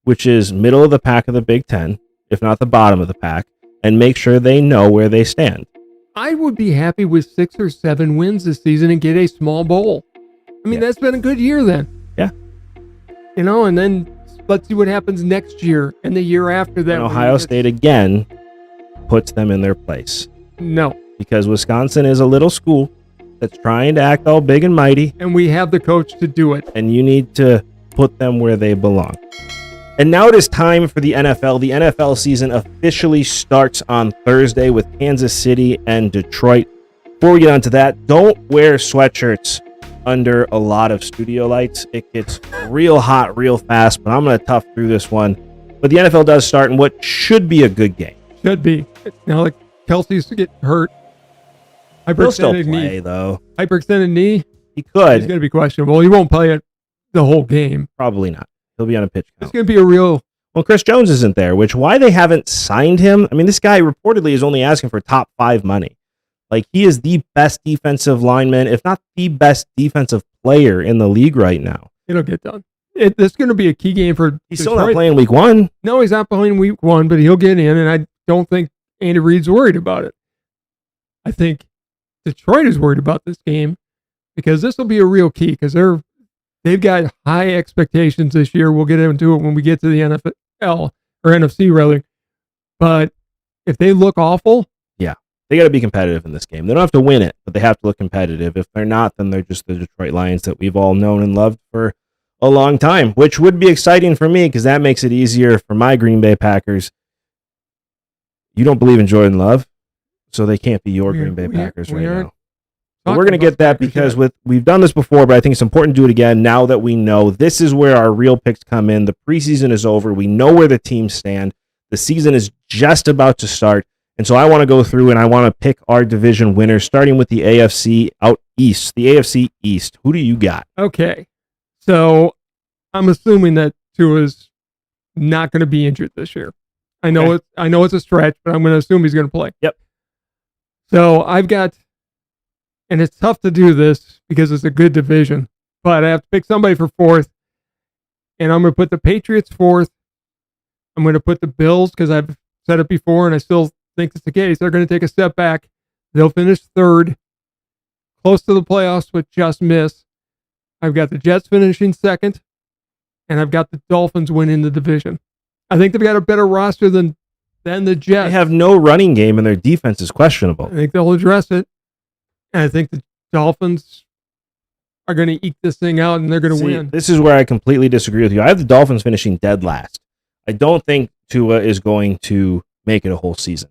which is middle of the pack of the Big Ten, if not the bottom of the pack, and make sure they know where they stand. I would be happy with 6 or 7 wins this season and get a small bowl. I mean, Yeah. that's been a good year then. Yeah. You know, and then let's see what happens next year and the year after that. And when Ohio it's- State again puts them in their place No. because Wisconsin is a little school that's trying to act all big and mighty, And we have the coach to do it. and you need to put them where they belong. And now it is time for the NFL. The NFL season officially starts on Thursday with Kansas City and Detroit. Before we get on to that, don't wear sweatshirts under a lot of studio lights. It gets real hot real fast, but I'm going to tough through this one. But the NFL does start in what should be a good game. Should be. Now, like Kelsey's to get hurt. He'll still Hyperextended play, knee. though. Hyperextended knee. He He's could. going to be questionable. He won't play it the whole game. Probably not. He'll be on a pitch It's count. going to be a real. Well, Chris Jones isn't there, which why they haven't signed him. I mean, this guy reportedly is only asking for top 5 money. Like, he is the best defensive lineman, if not the best defensive player in the league right now. It'll get done. This is going to be a key game for He's Detroit. still not playing week 1. No, he's not playing week 1, but he'll get in, and I don't think Andy Reid's worried about it. I think Detroit is worried about this game because this will be a real key because they've got high expectations this year. We'll get into it when we get to the NFL or NFC rather. But if they look awful, They got to be competitive in this game. They don't have to win it, but they have to look competitive. If they're not, then they're just the Detroit Lions that we've all known and loved for a long time, which would be exciting for me because that makes it easier for my Green Bay Packers. You don't believe in Jordan Love, so they can't be your Green Bay Packers right now. But we're going to get that because we've done this before, but I think it's important to do it again now that we know this is where our real picks come in. The preseason is over. We know where the teams stand. The season is just about to start. And so I want to go through and I want to pick our division winners, starting with the AFC out east. The AFC East. Who do you got? Okay. So I'm assuming that Tua's not going to be injured this year. I know it's a stretch, but I'm going to assume he's going to play. Yep. So I've got, and it's tough to do this because it's a good division, but I have to pick somebody for 4th, and I'm going to put the Patriots 4th. I'm going to put the Bills because I've said it before, and I still think it's the case. They're going to take a step back. They'll finish 3rd, close to the playoffs, but just miss. I've got the Jets finishing 2nd, and I've got the Dolphins winning the division. I think they've got a better roster than the Jets. They have no running game and their defense is questionable. I think they'll address it. And I think the Dolphins are going to eke this thing out, and they're going to win. This is where I completely disagree with you. I have the Dolphins finishing dead last. I don't think Tua is going to make it a whole season.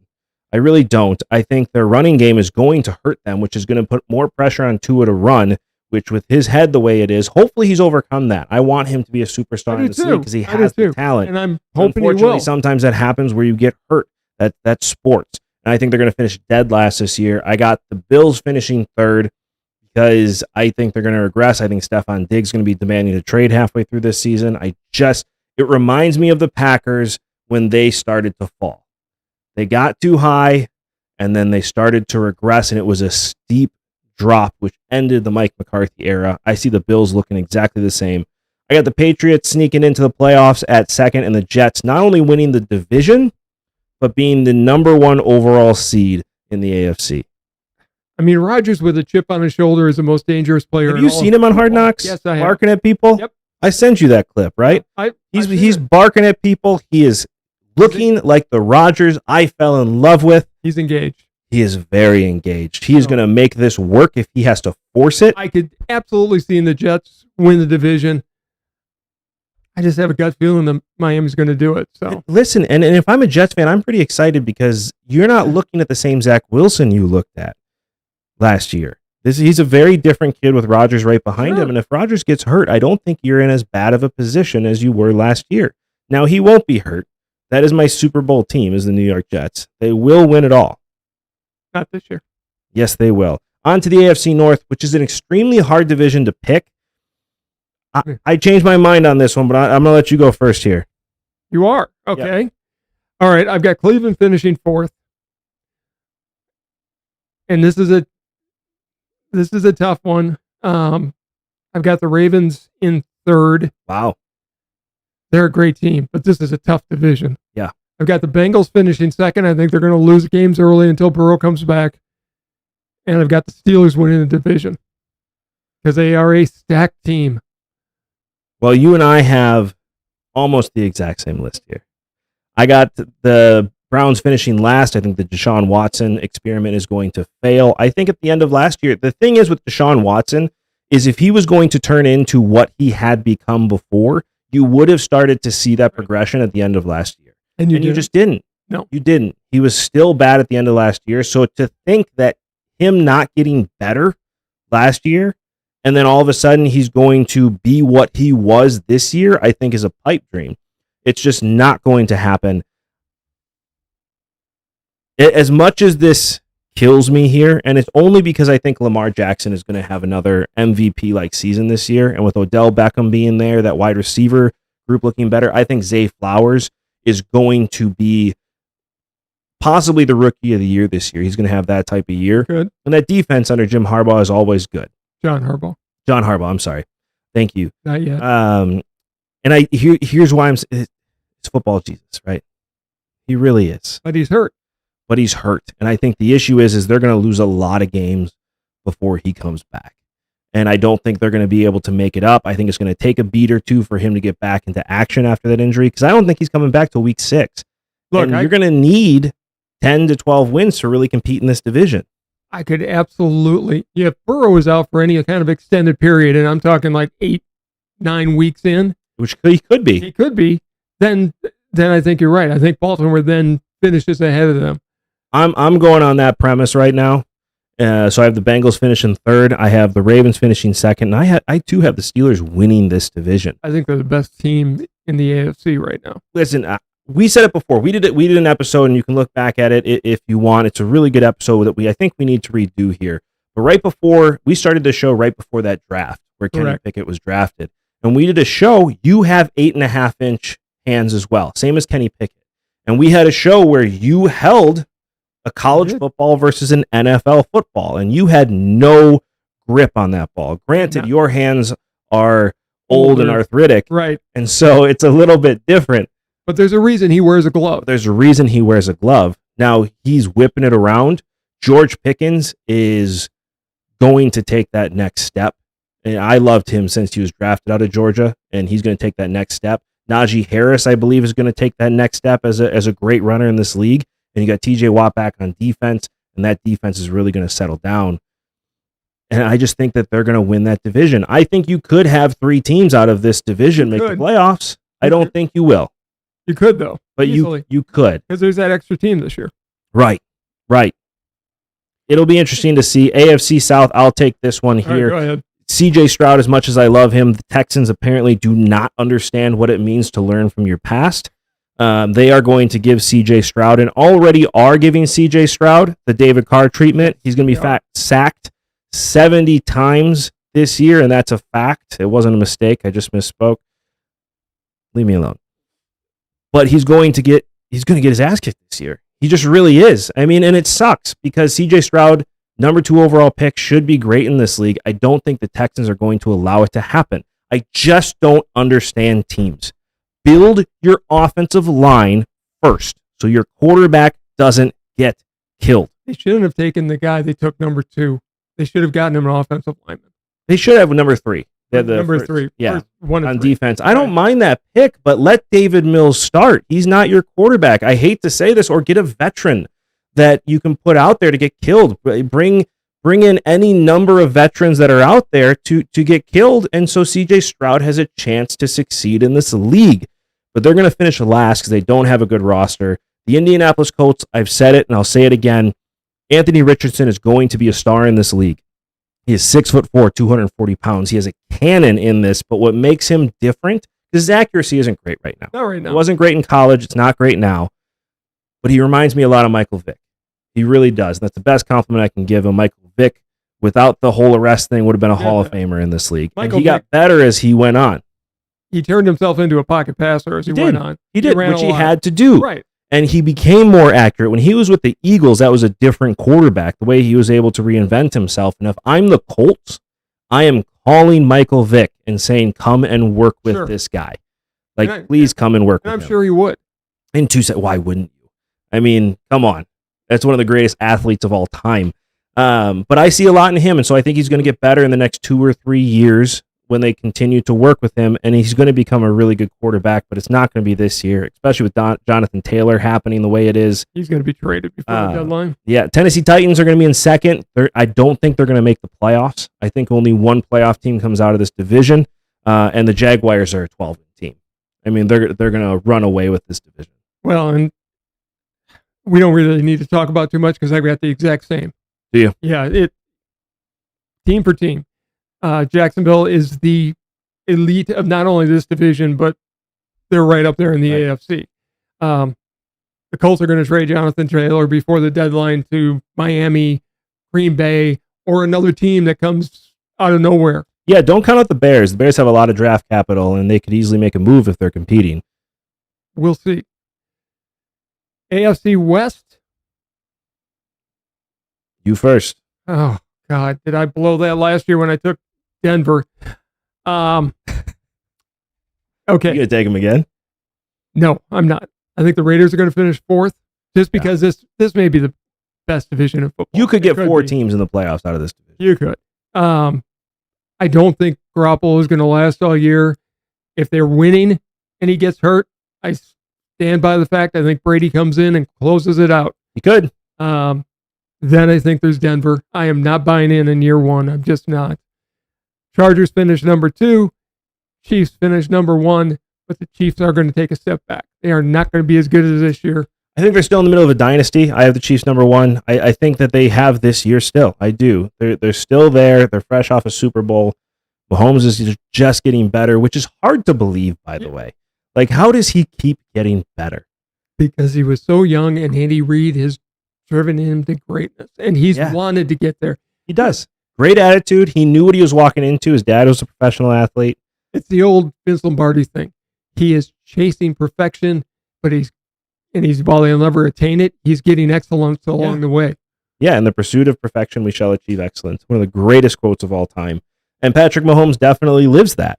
I really don't. I think their running game is going to hurt them, which is going to put more pressure on Tua to run, which with his head the way it is, hopefully he's overcome that. I want him to be a superstar in this league because he has the talent. And I'm hoping he Unfortunately, will. sometimes that happens where you get hurt. That's sports. And I think they're going to finish dead last this year. I got the Bills finishing 3rd because I think they're going to regress. I think Stephon Diggs is going to be demanding a trade halfway through this season. It reminds me of the Packers when they started to fall. They got too high, and then they started to regress, and it was a steep drop, which ended the Mike McCarthy era. I see the Bills looking exactly the same. I got the Patriots sneaking into the playoffs at 2nd, and the Jets not only winning the division, but being the number 1 overall seed in the AFC. I mean, Rodgers with a chip on his shoulder is the most dangerous player. Have you seen him on Hard Knocks? Yes, I have. Barking at people? Yep. I sent you that clip, right? He's barking at people. He is looking like the Rodgers I fell in love with. He's engaged. He is very engaged. He is going to make this work if he has to force it. I could absolutely see the Jets win the division. I just have a gut feeling that Miami's going to do it. So Listen, and if I'm a Jets fan, I'm pretty excited because you're not looking at the same Zach Wilson you looked at last year. He's a very different kid with Rodgers right behind Sure. him. And if Rodgers gets hurt, I don't think you're in as bad of a position as you were last year. Now, he won't be hurt. That is my Super Bowl team, is the New York Jets. They will win it all. Not this year. Yes, they will. On to the AFC North, which is an extremely hard division to pick. I changed my mind on this one, but I'm going to let you go first here. You are. Okay. Yep. All right. I've got Cleveland finishing 4th. And this is a tough one. I've got the Ravens in 3rd. Wow. They're a great team, but this is a tough division. Yeah. I've got the Bengals finishing 2nd. I think they're going to lose games early until Burrow comes back. And I've got the Steelers winning the division because they are a stacked team. Well, you and I have almost the exact same list here. I got the Browns finishing last. I think the Deshaun Watson experiment is going to fail. I think at the end of last year, the thing is with Deshaun Watson is if he was going to turn into what he had become before, you would have started to see that progression at the end of last year. And you just didn't. No. You didn't. He was still bad at the end of last year. So to think that him not getting better last year, and then all of a sudden he's going to be what he was this year, I think is a pipe dream. It's just not going to happen. As much as this kills me here, and it's only because I think Lamar Jackson is going to have another MVP-like season this year, and with Odell Beckham being there, that wide receiver group looking better, I think Zay Flowers is going to be possibly the rookie of the year this year. He's going to have that type of year. Good. And that defense under Jim Harbaugh is always good. John Harbaugh, I'm sorry. Thank you. Not yet. And here's why it's football Jesus, right? He really is. But he's hurt. And I think the issue is they're going to lose a lot of games before he comes back. And I don't think they're going to be able to make it up. I think it's going to take a beat or two for him to get back into action after that injury because I don't think he's coming back till week 6. Look, you're going to need 10 to 12 wins to really compete in this division. I could absolutely. If Burrow is out for any kind of extended period, and I'm talking like 8-9 weeks in, which he could be. He could be. Then I think you're right. I think Baltimore then finishes ahead of them. I'm going on that premise right now. So I have the Bengals finishing 3rd. I have the Ravens finishing 2nd. And I too have the Steelers winning this division. I think they're the best team in the AFC right now. Listen, we said it before. We did an episode, and you can look back at it if you want. It's a really good episode that I think we need to redo here. But right before we started the show, right before that draft where Kenny Pickett was drafted, and we did a show. You have 8.5-inch hands as well, same as Kenny Pickett. And we had a show where you held a college football versus an NFL football, and you had no grip on that ball. Granted, your hands are old and arthritic, right? And so it's a little bit different. But there's a reason he wears a glove. Now he's whipping it around. George Pickens is going to take that next step. And I loved him since he was drafted out of Georgia, and he's going to take that next step. Najee Harris, I believe, is going to take that next step as a great runner in this league. And you got TJ Watt back on defense, and that defense is really going to settle down. And I just think that they're going to win that division. I think you could have 3 teams out of this division make the playoffs. I don't think you will. You could, though. But you could. Because there's that extra team this year. Right. It'll be interesting to see. AFC South, I'll take this one here. All right, go ahead. CJ Stroud, as much as I love him, the Texans apparently do not understand what it means to learn from your past. They are going to give CJ Stroud, and already are giving CJ Stroud the David Carr treatment. He's going to be sacked 70 times this year, and that's a fact. It wasn't a mistake. I just misspoke. Leave me alone. But he's going to get his ass kicked this year. He just really is. I mean, and it sucks because CJ Stroud, number 2 overall pick, should be great in this league. I don't think the Texans are going to allow it to happen. I just don't understand teams. Build your offensive line first so your quarterback doesn't get killed. They shouldn't have taken the guy they took number 2. They should have gotten him an offensive lineman. They should have number 3. Number 3. Yeah, one on 3. defense. I don't mind that pick, but let David Mills start. He's not your quarterback. I hate to say this, or get a veteran that you can put out there to get killed. Bring in any number of veterans that are out there to get killed, and so CJ Stroud has a chance to succeed in this league. But they're going to finish last because they don't have a good roster. The Indianapolis Colts, I've said it and I'll say it again, Anthony Richardson is going to be a star in this league. He is 6'4", 240 pounds. He has a cannon in this, but what makes him different is his accuracy isn't great right now. Not right now. It wasn't great in college. It's not great now. But he reminds me a lot of Michael Vick. He really does. And that's the best compliment I can give him. Michael Vick, without the whole arrest thing, would have been a Hall of Famer in this league. And he got better as he went on. He turned himself into a pocket passer as he went on. He did, ran which he had to do. Right. And he became more accurate. When he was with the Eagles, that was a different quarterback, the way he was able to reinvent himself. And if I'm the Colts, I am calling Michael Vick and saying, come and work with this guy. Like, please come and work with him. I'm sure he would. In 2 seconds, why wouldn't you? I mean, come on. That's one of the greatest athletes of all time. But I see a lot in him, and so I think he's going to get better in the next 2 or 3 years when they continue to work with him, and he's going to become a really good quarterback, but it's not going to be this year, especially with Jonathan Taylor happening the way it is. He's going to be traded before the deadline. Yeah, Tennessee Titans are going to be in second. I don't think they're going to make the playoffs. I think only one playoff team comes out of this division, and the Jaguars are a 12 team. I mean, they're going to run away with this division. Well, and we don't really need to talk about too much because I got the exact same. Do you? Yeah, team for team. Jacksonville is the elite of not only this division, but they're right up there in the AFC. The Colts are going to trade Jonathan Taylor before the deadline to Miami, Green Bay, or another team that comes out of nowhere. Yeah, don't count out the Bears. The Bears have a lot of draft capital, and they could easily make a move if they're competing. We'll see. AFC West. You first. Oh, God. Did I blow that last year when I took Denver? Okay. You going to take them again? No, I'm not. I think the Raiders are going to finish fourth just because this may be the best division in football. You could get 4 teams in the playoffs out of this division. You could. I don't think Garoppolo is going to last all year. If they're winning and he gets hurt, I stand by the fact I think Brady comes in and closes it out. He could. Then I think there's Denver. I am not buying in year one. I'm just not. Chargers finish number 2. Chiefs finish number 1. But the Chiefs are going to take a step back. They are not going to be as good as this year. I think they're still in the middle of a dynasty. I have the Chiefs number 1. I think that they have this year still. I do. They're still there. They're fresh off a Super Bowl. Mahomes is just getting better, which is hard to believe, by the way. Like, how does he keep getting better? Because he was so young, and Andy Reid has driven him to greatness, and he's wanted to get there. He does. Great attitude. He knew what he was walking into. His dad was a professional athlete. It's the old Vince Lombardi thing. He is chasing perfection, but while he'll never attain it, he's getting excellence along the way. Yeah, in the pursuit of perfection, we shall achieve excellence. One of the greatest quotes of all time. And Patrick Mahomes definitely lives that.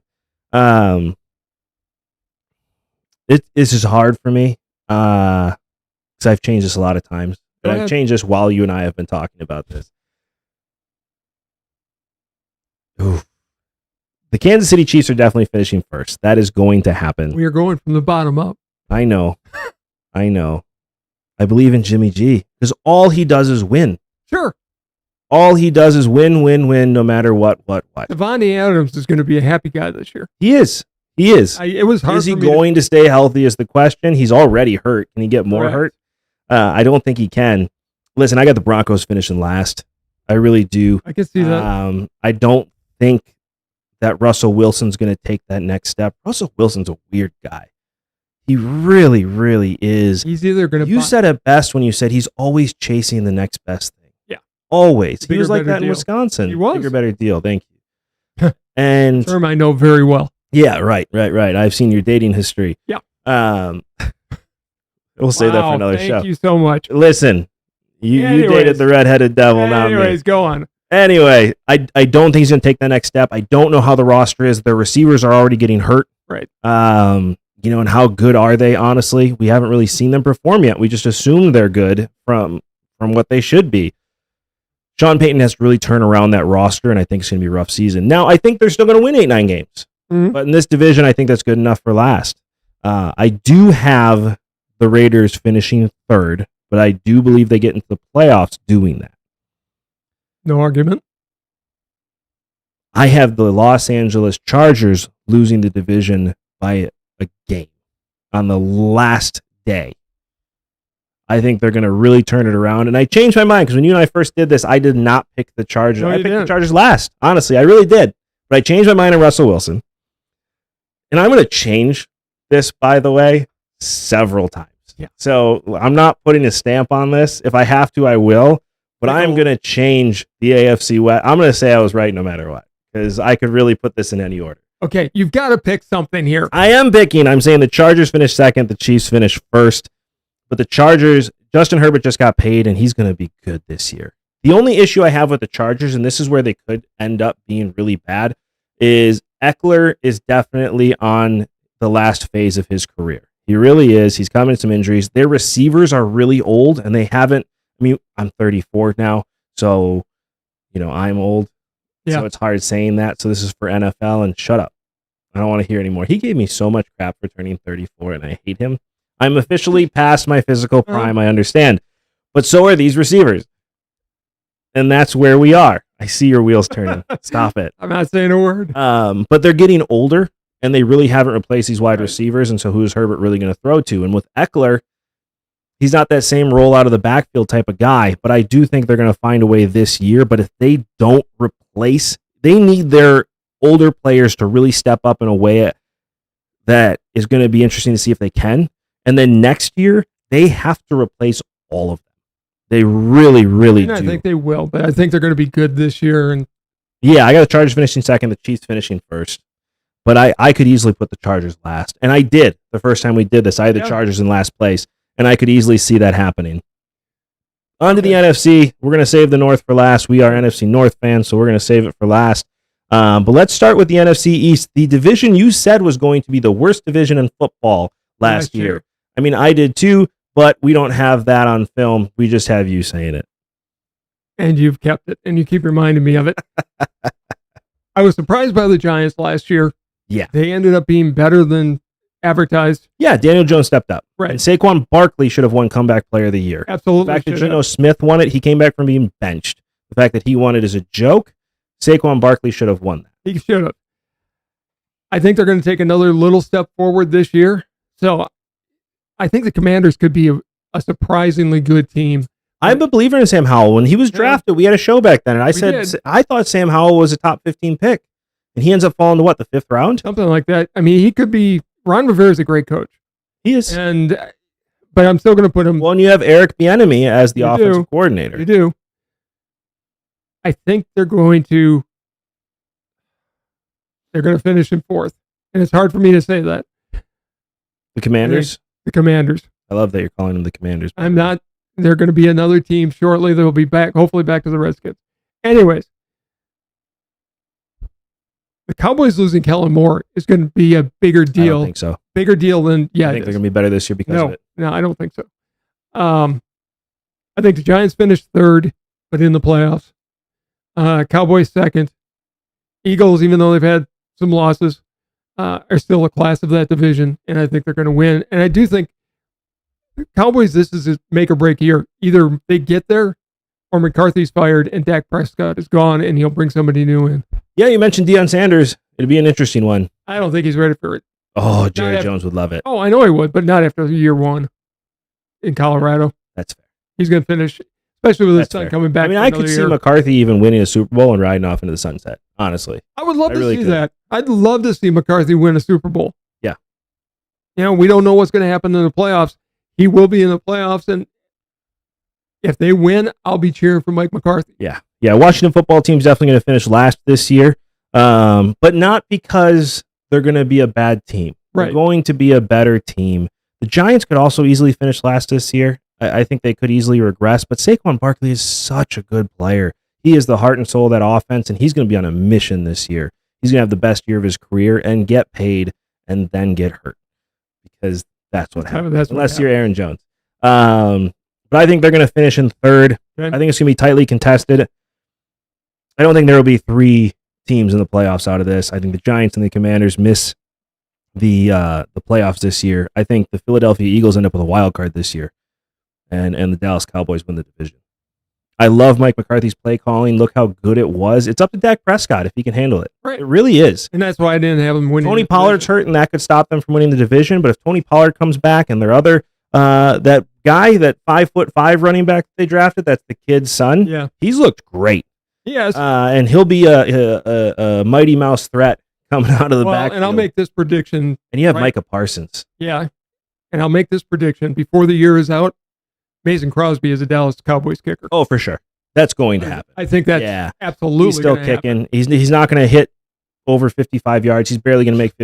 This is hard for me because I've changed this a lot of times. And I've changed this while you and I have been talking about this. Oof. The Kansas City Chiefs are definitely finishing first. That is going to happen. We are going from the bottom up. I know. I know. I believe in Jimmy G because all he does is win. Sure. All he does is win, no matter what. Devontae Adams is going to be a happy guy this year. He is. It was hard. Is he going to stay healthy is the question. He's already hurt. Can he get more hurt? I don't think he can. Listen, I got the Broncos finishing last. I really do. I can see that. I don't think that Russell Wilson's going to take that next step. Russell Wilson's a weird guy. He really, really is. He's either going to... You said it best when you said he's always chasing the next best thing. Yeah. Always. He was like that in Wisconsin. He was. Bigger, better deal. Thank you. And term I know very well. Yeah, right. I've seen your dating history. Yeah. We'll save that for another show. Thank you so much. Listen, you dated the redheaded devil, not me. Anyways, go on. Anyway, I don't think he's going to take the next step. I don't know how the roster is. Their receivers are already getting hurt. Right. And how good are they, honestly? We haven't really seen them perform yet. We just assume they're good from what they should be. Sean Payton has to really turn around that roster, and I think it's going to be a rough season. Now, I think they're still going to win 8-9 games. Mm-hmm. But in this division, I think that's good enough for last. I do have the Raiders finishing third, but I do believe they get into the playoffs doing that. No argument. I have the Los Angeles Chargers losing the division by a game on the last day. I think they're going to really turn it around. And I changed my mind because when you and I first did this, I did not pick the Chargers. No, I you picked the didn't. Chargers last. Honestly, I really did. But I changed my mind on Russell Wilson. And I'm going to change this, by the way, several times. Yeah. So I'm not putting a stamp on this. If I have to, I will. But I'm going to change the AFC West. I'm going to say I was right no matter what, because I could really put this in any order. Okay, you've got to pick something here. I am picking. I'm saying the Chargers finish second, the Chiefs finish first. But the Chargers, Justin Herbert just got paid, and he's going to be good this year. The only issue I have with the Chargers, and this is where they could end up being really bad, is Eckler is definitely on the last phase of his career. He really is. He's coming to some injuries. Their receivers are really old, and they haven't. I mean, I'm 34 now, so, I'm old. Yeah. So it's hard saying that. So this is for NFL, and shut up. I don't want to hear anymore. He gave me so much crap for turning 34, and I hate him. I'm officially past my physical prime, I understand. But so are these receivers. And that's where we are. I see your wheels turning. Stop it. I'm not saying a word. But they're getting older, and they really haven't replaced these wide receivers, and so who's Herbert really going to throw to? And with Eckler, he's not that same roll out of the backfield type of guy, but I do think they're going to find a way this year. But if they don't replace, they need their older players to really step up in a way that is going to be interesting to see if they can. And then next year, they have to replace all of them. They really, really do. I think they will, but I think they're going to be good this year. And yeah, I got the Chargers finishing second, the Chiefs finishing first. But I could easily put the Chargers last. And I did the first time we did this. I had the Chargers in last place. And I could easily see that happening. On to the NFC. We're going to save the North for last. We are NFC North fans, so we're going to save it for last. But let's start with the NFC East. The division you said was going to be the worst division in football last year. I mean, I did too, but we don't have that on film. We just have you saying it. And you've kept it, and you keep reminding me of it. I was surprised by the Giants last year. Yeah. They ended up being better than advertised. Yeah, Daniel Jones stepped up. Right. And Saquon Barkley should have won Comeback Player of the Year. Absolutely. The fact that Geno Smith won it, he came back from being benched. The fact that he won it is a joke. Saquon Barkley should have won that. He should have. I think they're going to take another little step forward this year. So I think the Commanders could be a surprisingly good team. I'm a believer in Sam Howell. When he was drafted, we had a show back then, and I said I thought Sam Howell was a top 15 pick. And he ends up falling to what, the 5th round? Something like that. I mean, he could be. Ron Rivera is a great coach. He is. But I'm still going to put him. Well, and you have Eric Bieniemy as the offensive coordinator. You do. I think they're going to finish in 4th. And it's hard for me to say that. The Commanders? The Commanders. I love that you're calling them the Commanders. I'm not. They're going to be another team shortly. They'll be back, hopefully back to the Redskins. Anyways, the Cowboys losing Kellen Moore is going to be a bigger deal. I don't think so. Bigger deal than, I think they're going to be better this year because of it. No, I don't think so. I think the Giants finished 3rd, but in the playoffs. Cowboys 2nd. Eagles, even though they've had some losses, are still a class of that division, and I think they're going to win. And I do think the Cowboys, this is a make or break year. Either they get there or McCarthy's fired and Dak Prescott is gone and he'll bring somebody new in. Yeah, you mentioned Deion Sanders. It'd be an interesting one. I don't think he's ready for it. Oh, Jerry Jones would love it. Oh, I know he would, but not after year 1 in Colorado. That's fair. He's going to finish, especially with his son coming back. I mean, I could see McCarthy even winning a Super Bowl and riding off into the sunset, honestly. I would love to see that. I'd love to see McCarthy win a Super Bowl. Yeah. We don't know what's going to happen in the playoffs. He will be in the playoffs, and if they win, I'll be cheering for Mike McCarthy. Yeah. Yeah, Washington football team's definitely going to finish last this year, but not because they're going to be a bad team. Right. They're going to be a better team. The Giants could also easily finish last this year. I think they could easily regress, but Saquon Barkley is such a good player. He is the heart and soul of that offense, and he's going to be on a mission this year. He's going to have the best year of his career and get paid and then get hurt because that's what happens, unless you're Aaron Jones. But I think they're going to finish in 3rd. Okay. I think it's going to be tightly contested. I don't think there will be 3 teams in the playoffs out of this. I think the Giants and the Commanders miss the playoffs this year. I think the Philadelphia Eagles end up with a wild card this year, and the Dallas Cowboys win the division. I love Mike McCarthy's play calling. Look how good it was. It's up to Dak Prescott if he can handle it. Right. It really is. And that's why I didn't have him winning. Tony Pollard's hurt, and that could stop them from winning the division. But if Tony Pollard comes back and their other that guy, that 5'5" running back they drafted, that's the kid's son. Yeah. He's looked great. Yes. And he'll be a Mighty Mouse threat coming out of the backfield. And I'll make this prediction. And you have Micah Parsons. Yeah. And I'll make this prediction before the year is out. Mason Crosby is a Dallas Cowboys kicker. Oh, for sure. That's going to happen. I think that's absolutely He's still kicking. He's not going to hit over 55 yards. He's barely going to make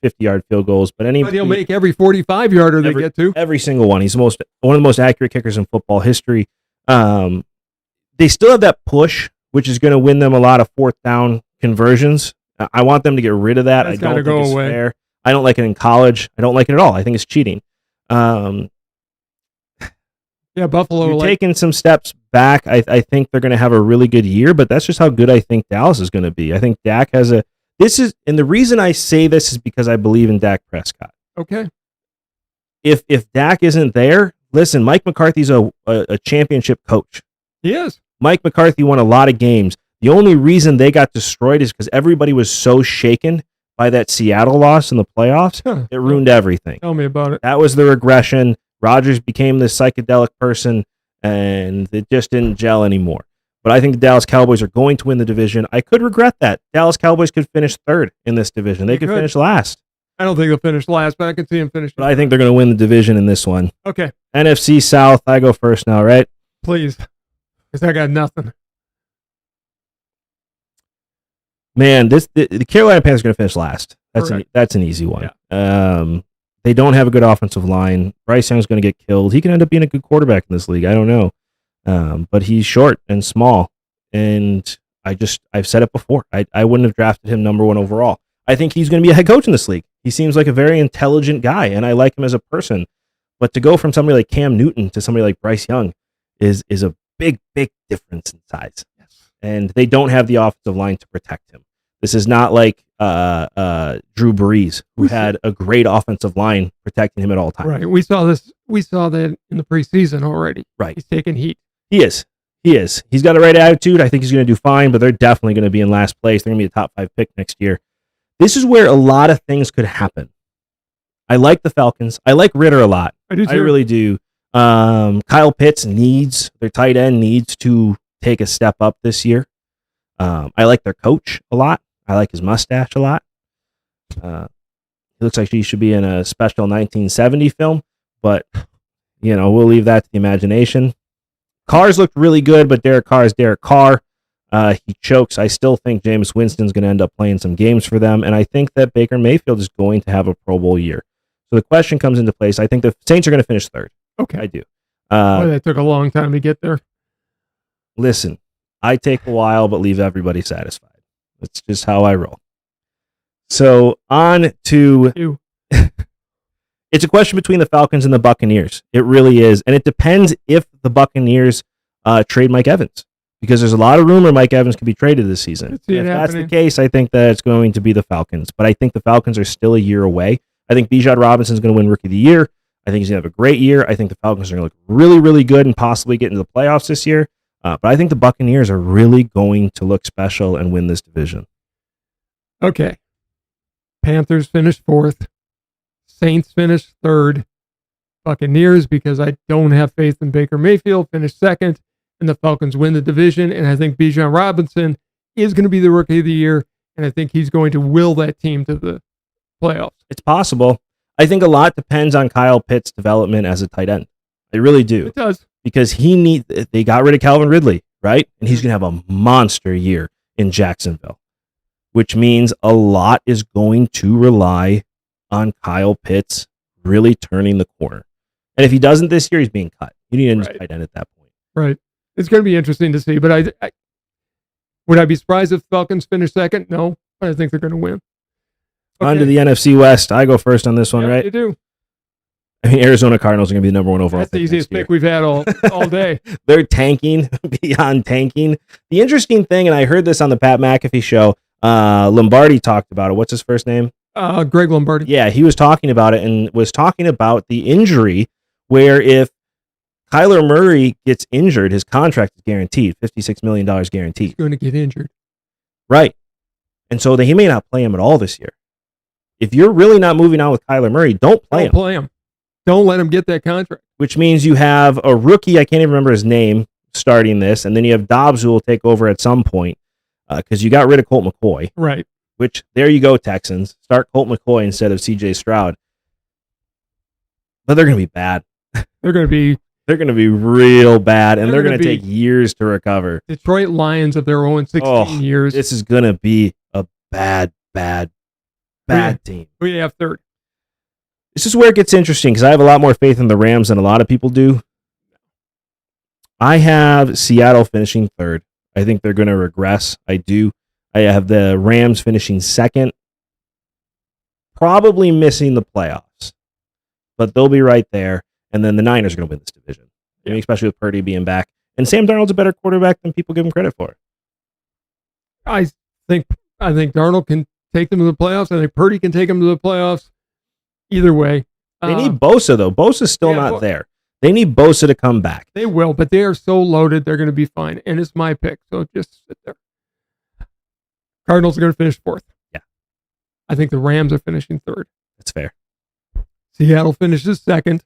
50-yard field goals. But he'll make every 45-yarder they get to. Every single one. He's one of the most accurate kickers in football history. They still have that push, which is going to win them a lot of fourth down conversions. I want them to get rid of that. That's I don't think it's away. fair. I don't like it in college. I don't like it at all. I think it's cheating. Buffalo. You're taking some steps back. I think they're going to have a really good year, but that's just how good I think Dallas is going to be. I think Dak has and the reason I say this is because I believe in Dak Prescott. Okay. If Dak isn't there, listen, Mike McCarthy's a championship coach. He is. Mike McCarthy won a lot of games. The only reason they got destroyed is because everybody was so shaken by that Seattle loss in the playoffs. It ruined everything. Tell me about it. That was the regression. Rodgers became this psychedelic person, and it just didn't gel anymore. But I think the Dallas Cowboys are going to win the division. I could regret that. Dallas Cowboys could finish third in this division. They could finish last. I don't think they'll finish last, but I can see them finish. But I think they're going to win the division in this one. Okay. NFC South, I go first now, right? Please, because I got nothing. Man, the Carolina Panthers are going to finish last. That's an easy one. Yeah. They don't have a good offensive line. Bryce Young's going to get killed. He can end up being a good quarterback in this league. I don't know. But he's short and small. And I've said it before. I wouldn't have drafted him number 1 overall. I think he's going to be a head coach in this league. He seems like a very intelligent guy, and I like him as a person. But to go from somebody like Cam Newton to somebody like Bryce Young is a big, big difference in size. Yes. And they don't have the offensive line to protect him. This is not like Drew Brees, who had a great offensive line protecting him at all times. Right. We saw that in the preseason already. Right. He's taking heat. He is. He's got the right attitude. I think he's going to do fine, but they're definitely going to be in last place. They're going to be a top 5 pick next year. This is where a lot of things could happen. I like the Falcons. I like Ritter a lot. I do too. I really do. Kyle Pitts their tight end needs to take a step up this year. I like their coach a lot. I like his mustache a lot. He looks like he should be in a special 1970 film, but we'll leave that to the imagination. Carr's looked really good, but Derek Carr is Derek Carr. He chokes. I still think Jameis Winston's going to end up playing some games for them, and I think that Baker Mayfield is going to have a Pro Bowl year. So the question comes into place. I think the Saints are going to finish third. Okay. I do. That took a long time to get there. Listen, I take a while, but leave everybody satisfied. That's just how I roll. So on to... It's a question between the Falcons and the Buccaneers. It really is. And it depends if the Buccaneers trade Mike Evans. Because there's a lot of rumor Mike Evans could be traded this season. If that's the case, I think that it's going to be the Falcons. But I think the Falcons are still a year away. I think Bijan Robinson's going to win Rookie of the Year. I think he's going to have a great year. I think the Falcons are going to look really, really good and possibly get into the playoffs this year. But I think the Buccaneers are really going to look special and win this division. Okay. Panthers finished 4th. Saints finished 3rd. Buccaneers, because I don't have faith in Baker Mayfield, finished 2nd. And the Falcons win the division. And I think Bijan Robinson is going to be the Rookie of the Year. And I think he's going to will that team to the playoffs. It's possible. I think a lot depends on Kyle Pitts' development as a tight end. I really do. It does. Because they got rid of Calvin Ridley, right? And he's going to have a monster year in Jacksonville, which means a lot is going to rely on Kyle Pitts really turning the corner. And if he doesn't this year, he's being cut. You need a tight end at that point. Right. It's going to be interesting to see, but would I be surprised if the Falcons finish 2nd? No, but I think they're going to win. Okay. On to the NFC West. I go first on this one, right? You do. I mean, Arizona Cardinals are going to be the number 1 overall. That's the easiest pick we've had all day. They're tanking beyond tanking. The interesting thing, and I heard this on the Pat McAfee show, Lombardi talked about it. What's his first name? Greg Lombardi. Yeah, he was talking about it and was talking about the injury where if Kyler Murray gets injured, his contract is guaranteed, $56 million guaranteed. He's going to get injured. Right. And so he may not play him at all this year. If you're really not moving on with Kyler Murray, don't play him. Don't let him get that contract. Which means you have a rookie, I can't even remember his name, starting this, and then you have Dobbs who will take over at some point because you got rid of Colt McCoy. Right. Which, there you go, Texans. Start Colt McCoy instead of C.J. Stroud. But they're going to be bad. They're going to be real bad, and they're going to take years to recover. Detroit Lions of their own 16 years. This is going to be a bad team. Who do you have third? This is where it gets interesting because I have a lot more faith in the Rams than a lot of people do. I have Seattle finishing third. I think they're going to regress. I do. I have the Rams finishing second. Probably missing the playoffs. But they'll be right there. And then the Niners are going to win this division. I mean, especially with Purdy being back. And Sam Darnold's a better quarterback than people give him credit for. I think Darnold can take them to the playoffs. I think Purdy can take them to the playoffs. Either way. They need Bosa, though. Bosa's still not there. They need Bosa to come back. They will, but they are so loaded, they're going to be fine. And it's my pick, so just sit there. Cardinals are going to finish fourth. Yeah. I think the Rams are finishing third. That's fair. Seattle finishes second.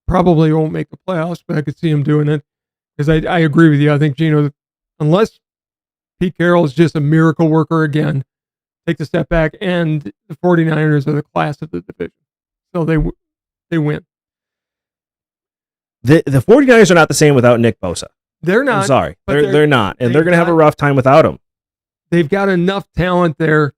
Probably won't make the playoffs, but I could see them doing it. Because I agree with you. I think Gino, unless Pete Carroll is just a miracle worker again, takes a step back, and the 49ers are the class of the division. So they win. The 49ers are not the same without Nick Bosa. They're not. I'm sorry. They're not. And they're going to have a rough time without him. They've got enough talent there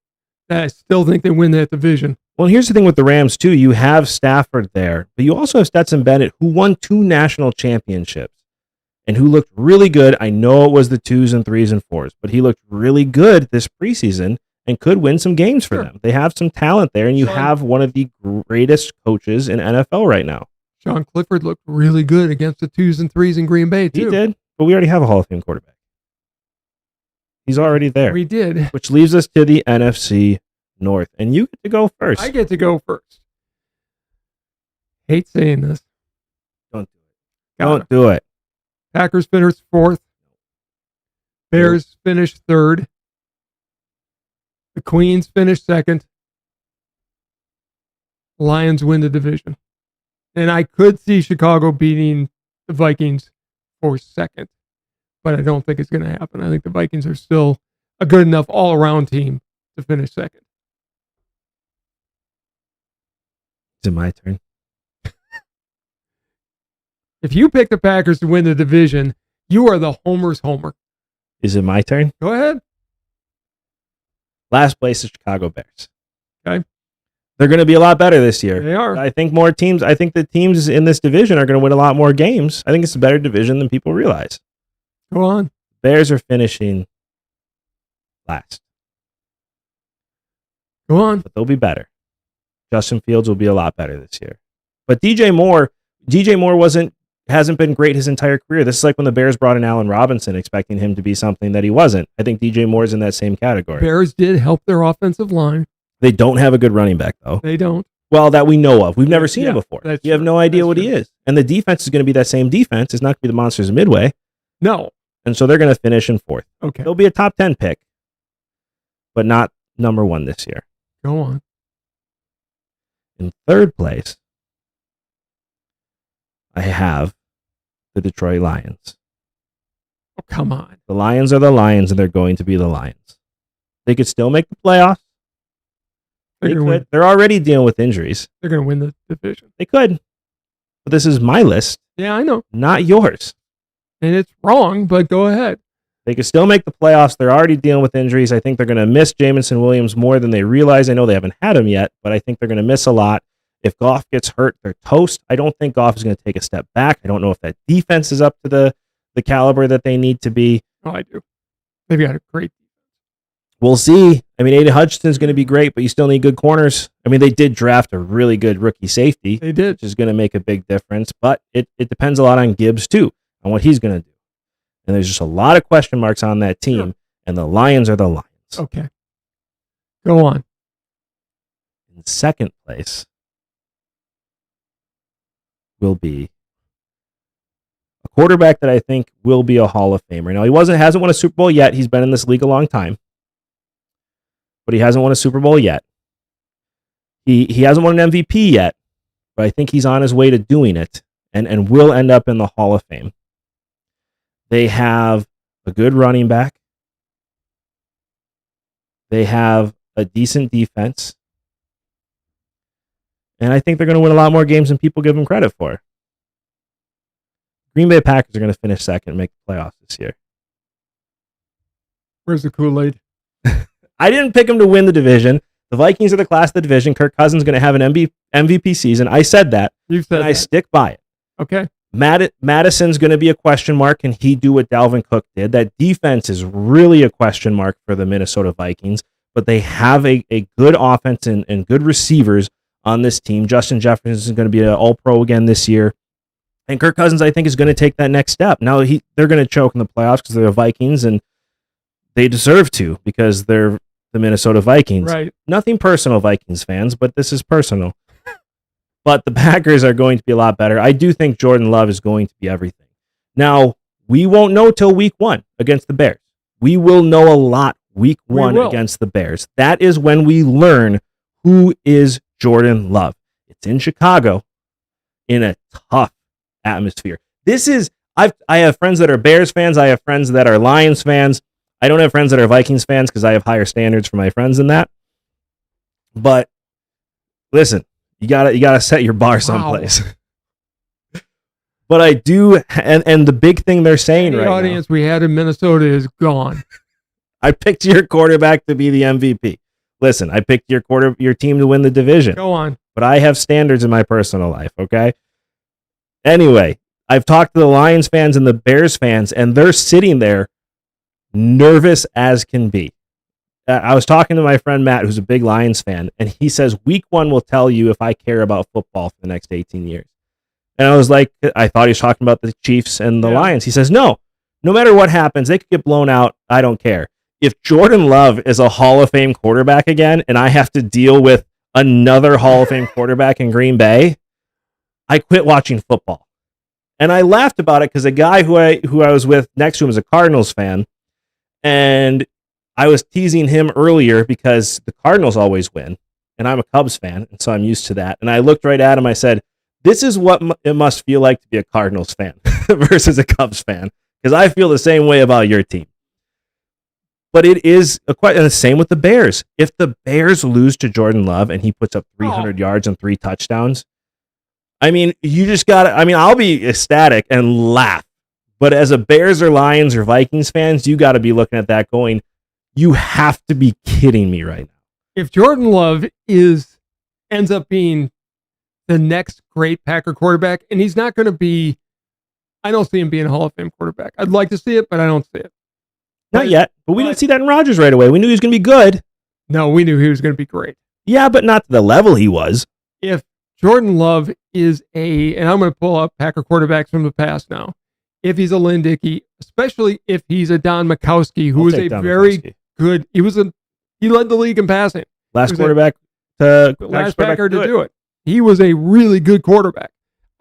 that I still think they win that division. Well, here's the thing with the Rams, too. You have Stafford there, but you also have Stetson Bennett, who won 2 national championships and who looked really good. I know it was the 2s and 3s and 4s, but he looked really good this preseason and could win some games for them. They have some talent there, and you have one of the greatest coaches in NFL right now. Sean Clifford looked really good against the 2s and 3s in Green Bay, too. He did, but we already have a Hall of Fame quarterback. He's already there. We did. Which leaves us to the NFC North, and you get to go first. I get to go first. Hate saying this. Don't do it. Don't do it. Packers finish fourth. Bears finish third. The Queens finish second. Lions win the division. And I could see Chicago beating the Vikings for second, but I don't think it's going to happen. I think the Vikings are still a good enough all-around team to finish second. Is it my turn? If you pick the Packers to win the division, you are the homer's homer. Is it my turn? Go ahead. Last place is Chicago Bears. Okay. They're going to be a lot better this year. They are. I think the teams in this division are going to win a lot more games. I think it's a better division than people realize. Go on. Bears are finishing last. Go on. But they'll be better. Justin Fields will be a lot better this year. But DJ Moore hasn't been great his entire career. This is like when the Bears brought in Allen Robinson, expecting him to be something that he wasn't. I think DJ Moore's in that same category. Bears did help their offensive line. They don't have a good running back, though. They don't. Well, that we know of. We've never seen him before. You have no idea what he is. And the defense is going to be that same defense. It's not going to be the Monsters of Midway. No. And so they're going to finish in fourth. Okay. They'll be a top 10 pick, but not number 1 this year. Go on. In third place, I have the Detroit Lions. Oh, come on. The Lions are the Lions, and they're going to be the Lions. They could still make the playoffs. They could. They're already dealing with injuries. They're going to win the division. They could. But this is my list. Yeah, I know. Not yours. And it's wrong, but go ahead. They could still make the playoffs. They're already dealing with injuries. I think they're going to miss Jameson Williams more than they realize. I know they haven't had him yet, but I think they're going to miss a lot. If Goff gets hurt, they're toast. I don't think Goff is going to take a step back. I don't know if that defense is up to the caliber that they need to be. Oh, I do. They've got a great defense. We'll see. I mean, Aiden Hutchinson's going to be great, but you still need good corners. I mean, they did draft a really good rookie safety. They did. Which is going to make a big difference, but it depends a lot on Gibbs, too, on what he's going to do. And there's just a lot of question marks on that team, and the Lions are the Lions. Okay. Go on. In second place will be a quarterback that I think will be a Hall of Famer. Now, hasn't won a Super Bowl yet. He's been in this league a long time, but he hasn't won a Super Bowl yet. He hasn't won an MVP yet, but I think he's on his way to doing it and will end up in the Hall of Fame. They have a good running back. They have a decent defense. And I think they're going to win a lot more games than people give them credit for. Green Bay Packers are going to finish second and make the playoffs this year. Where's the Kool-Aid? I didn't pick them to win the division. The Vikings are the class of the division. Kirk Cousins is going to have an MVP season. I said that. You've said and that. I stick by it. Okay. Madison's going to be a question mark. Can he do what Dalvin Cook did? That defense is really a question mark for the Minnesota Vikings, but they have a good offense and good receivers on this team. Justin Jefferson is going to be an all-pro again this year. And Kirk Cousins, I think, is going to take that next step. Now, they're going to choke in the playoffs because they're the Vikings, and they deserve to because they're the Minnesota Vikings. Right. Nothing personal, Vikings fans, but this is personal. But the Packers are going to be a lot better. I do think Jordan Love is going to be everything. Now, we won't know till week 1 against the Bears. We will know a lot week 1 against the Bears. That is when we learn who is Jordan Love. It's in Chicago in a tough atmosphere. I have friends that are Bears fans. I have friends that are Lions fans. I don't have friends that are Vikings fans because I have higher standards for my friends than that. But listen, you gotta set your bar someplace. Wow. But I do, and the big thing they're saying the right now, audience we had in Minnesota is gone. I picked your quarterback to be the MVP. Listen, I picked your team to win the division. Go on. But I have standards in my personal life, okay? Anyway, I've talked to the Lions fans and the Bears fans, and they're sitting there nervous as can be. I was talking to my friend Matt, who's a big Lions fan, and he says week 1 will tell you if I care about football for the next 18 years. And I was like, I thought he was talking about the Chiefs and the Lions. He says, no matter what happens, they could get blown out. I don't care. If Jordan Love is a Hall of Fame quarterback again, and I have to deal with another Hall of Fame quarterback in Green Bay, I quit watching football. And I laughed about it because a guy who I was with next to him is a Cardinals fan, and I was teasing him earlier because the Cardinals always win, and I'm a Cubs fan, and so I'm used to that. And I looked right at him. I said, this is what it must feel like to be a Cardinals fan versus a Cubs fan, because I feel the same way about your team. But it is and the same with the Bears. If the Bears lose to Jordan Love and he puts up 300 yards and 3 touchdowns, I mean, you just got to, I'll be ecstatic and laugh. But as a Bears or Lions or Vikings fans, you got to be looking at that going, you have to be kidding me right now. If Jordan Love ends up being the next great Packer quarterback, and he's not going to be, I don't see him being a Hall of Fame quarterback. I'd like to see it, but I don't see it. Not yet, but we didn't see that in Rodgers right away. We knew he was going to be good. No, we knew he was going to be great. Yeah, but not to the level he was. If Jordan Love is and I'm going to pull up Packer quarterbacks from the past now. If he's a Lynn Dickey, especially if he's a Don Majkowski, who is a very good, he led the league in passing. Last Packer to do it. He was a really good quarterback.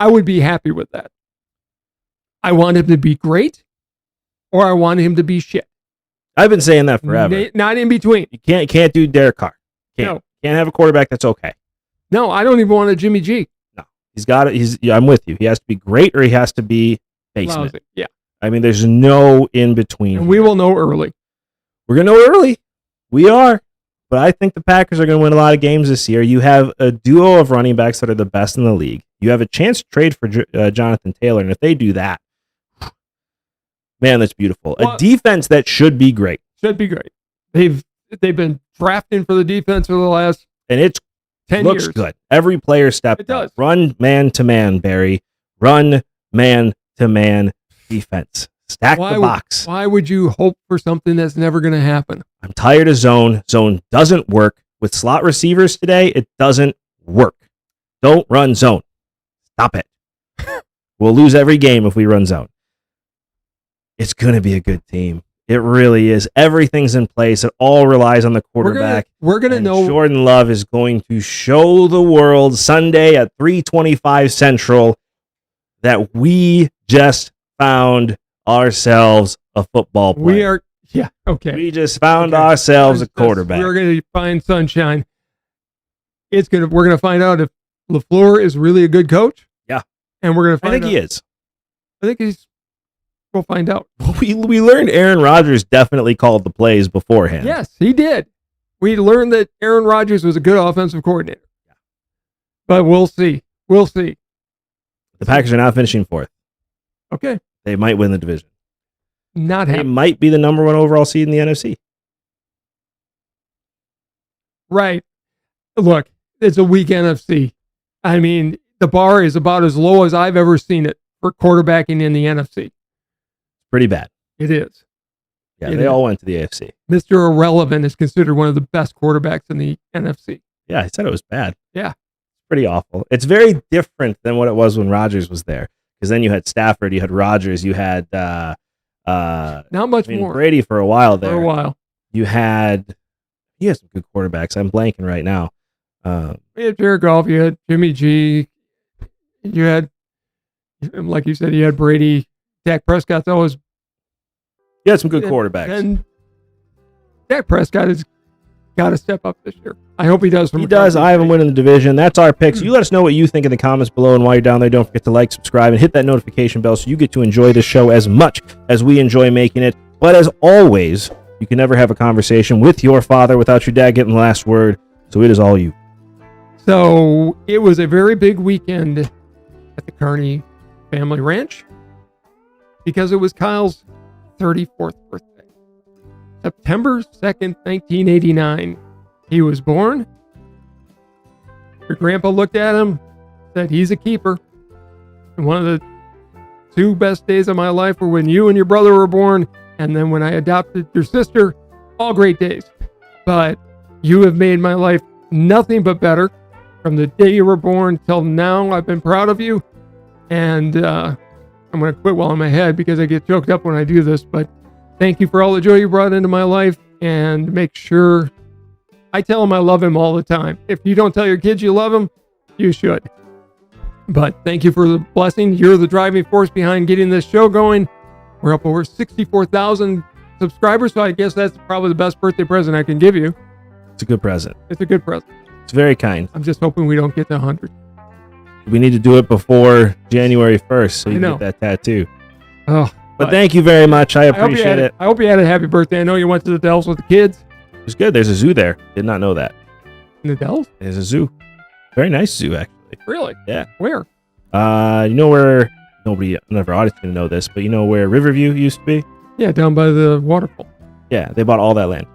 I would be happy with that. I want him to be great, or I want him to be shit. I've been saying that forever. Not in between. You can't do Derek Carr. Can't have a quarterback that's okay. No, I don't even want a Jimmy G. No, he's got it. I'm with you. He has to be great, or he has to be basement. Lousy. Yeah. There's no in between. And we will know early. We're gonna know early. We are. But I think the Packers are going to win a lot of games this year. You have a duo of running backs that are the best in the league. You have a chance to trade for Jonathan Taylor, and if they do that, man, that's beautiful. A defense that should be great. Should be great. They've been drafting for the defense for the last 10 years. Looks good. Every player stepped up. Does. Run man to man, Barry. Run man to man defense. Stack the box. Why would you hope for something that's never going to happen? I'm tired of zone. Zone doesn't work. With slot receivers today, it doesn't work. Don't run zone. Stop it. We'll lose every game if we run zone. It's going to be a good team. It really is. Everything's in place. It all relies on the quarterback. We're going to know. Jordan Love is going to show the world Sunday at 3:25 Central that we just found ourselves a football player. Okay. We just found ourselves a quarterback. We're going to find sunshine. We're gonna find out if LaFleur is really a good coach. Yeah. And we're gonna find out. I think he is. I think we'll find out. We learned Aaron Rodgers definitely called the plays beforehand. Yes, he did. We learned that Aaron Rodgers was a good offensive coordinator. Yeah. But we'll see. We'll see. The Packers are not finishing fourth. Okay. They might win the division. Not They happening. might be the number 1 overall seed in the NFC. Right. Look, it's a weak NFC. I mean, the bar is about as low as I've ever seen it for quarterbacking in the NFC. Pretty bad. It is. Yeah, It they is. all went to the AFC. Mr. Irrelevant is considered one of the best quarterbacks in the NFC. Yeah, I said it was bad. Yeah. Pretty awful. It's very different than what it was when Rodgers was there. Because then you had Stafford, you had Rodgers, you had Not much more. Brady for a while there. For a while. You had some good quarterbacks. I'm blanking right now. You had Jared Goff, you had Jimmy G, you had, like you said, you had Brady. Dak Prescott's always. You had some good quarterbacks. And Dak Prescott has got to step up this year. I hope he does. He does. I have him winning the division. That's our picks. You let us know what you think in the comments below. And while you're down there, don't forget to like, subscribe, and hit that notification bell so you get to enjoy this show as much as we enjoy making it. But as always, you can never have a conversation with your father without your dad getting the last word. So it is all you. So it was a very big weekend at the Kearney family ranch because it was Kyle's 34th birthday. September 2nd, 1989. He was born. Your grandpa looked at him, said, he's a keeper. And one of the 2 best days of my life were when you and your brother were born, and then when I adopted your sister. All great days. But you have made my life nothing but better. From the day you were born till now, I've been proud of you. And I'm going to quit while I'm ahead because I get choked up when I do this. But thank you for all the joy you brought into my life. And make sure I tell him I love him all the time. If you don't tell your kids you love them, you should. But thank you for the blessing. You're the driving force behind getting this show going. We're up over 64,000 subscribers. So I guess that's probably the best birthday present I can give you. It's a good present. It's a good present. It's very kind. I'm just hoping we don't get to 100. We need to do it before January 1st so you I can know. get that tattoo. Oh, But thank you very much. I I hope you appreciate had it. I hope you had a happy birthday. I know you went to the Dells with the kids. It was good. There's a zoo there. Did not know that. In the Dells? There's a zoo. Very nice zoo, actually. Really? Yeah. Where? You know where none of our audience gonna know this, but you know where Riverview used to be? Yeah, down by the waterfall. Yeah, they bought all that land.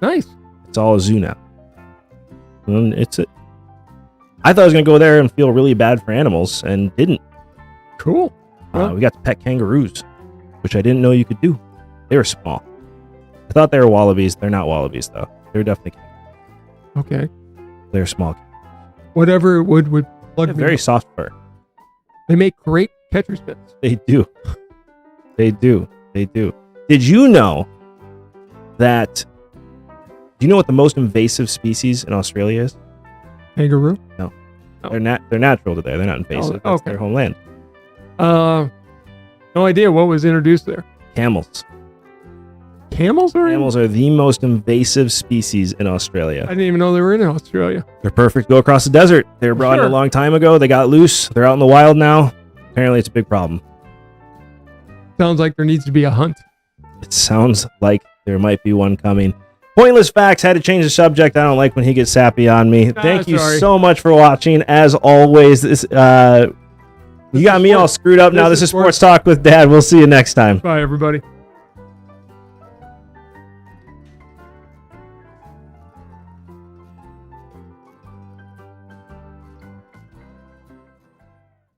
Nice. It's all a zoo now. And I thought I was gonna go there and feel really bad for animals, and didn't. Cool. Well, We got to pet kangaroos, which I didn't know you could do. They were small. I thought they were wallabies. They're not wallabies though. They're definitely okay. they're small. Whatever it would They plug have me very up. soft fur. They make great catcher's mitts. They do. They do. They do. Did you know that? Do you know what the most invasive species in Australia is? Kangaroo? No. Oh. They're natural to there. They're not invasive. That's okay. their homeland. No idea what was introduced there. Camels. Camels are in? Camels are the most invasive species in Australia. I didn't even know they were in Australia. They're perfect to go across the desert. They were brought in Sure. a long time ago. They got loose. They're out in the wild now. Apparently, it's a big problem. Sounds like there needs to be a hunt. It sounds like there might be one coming. Pointless Facts had to change the subject. I don't like when he gets sappy on me. Thank you sorry. so much for watching. As always, you got me all screwed up now. This is Sports Talk with Dad. We'll see you next time. Bye, everybody.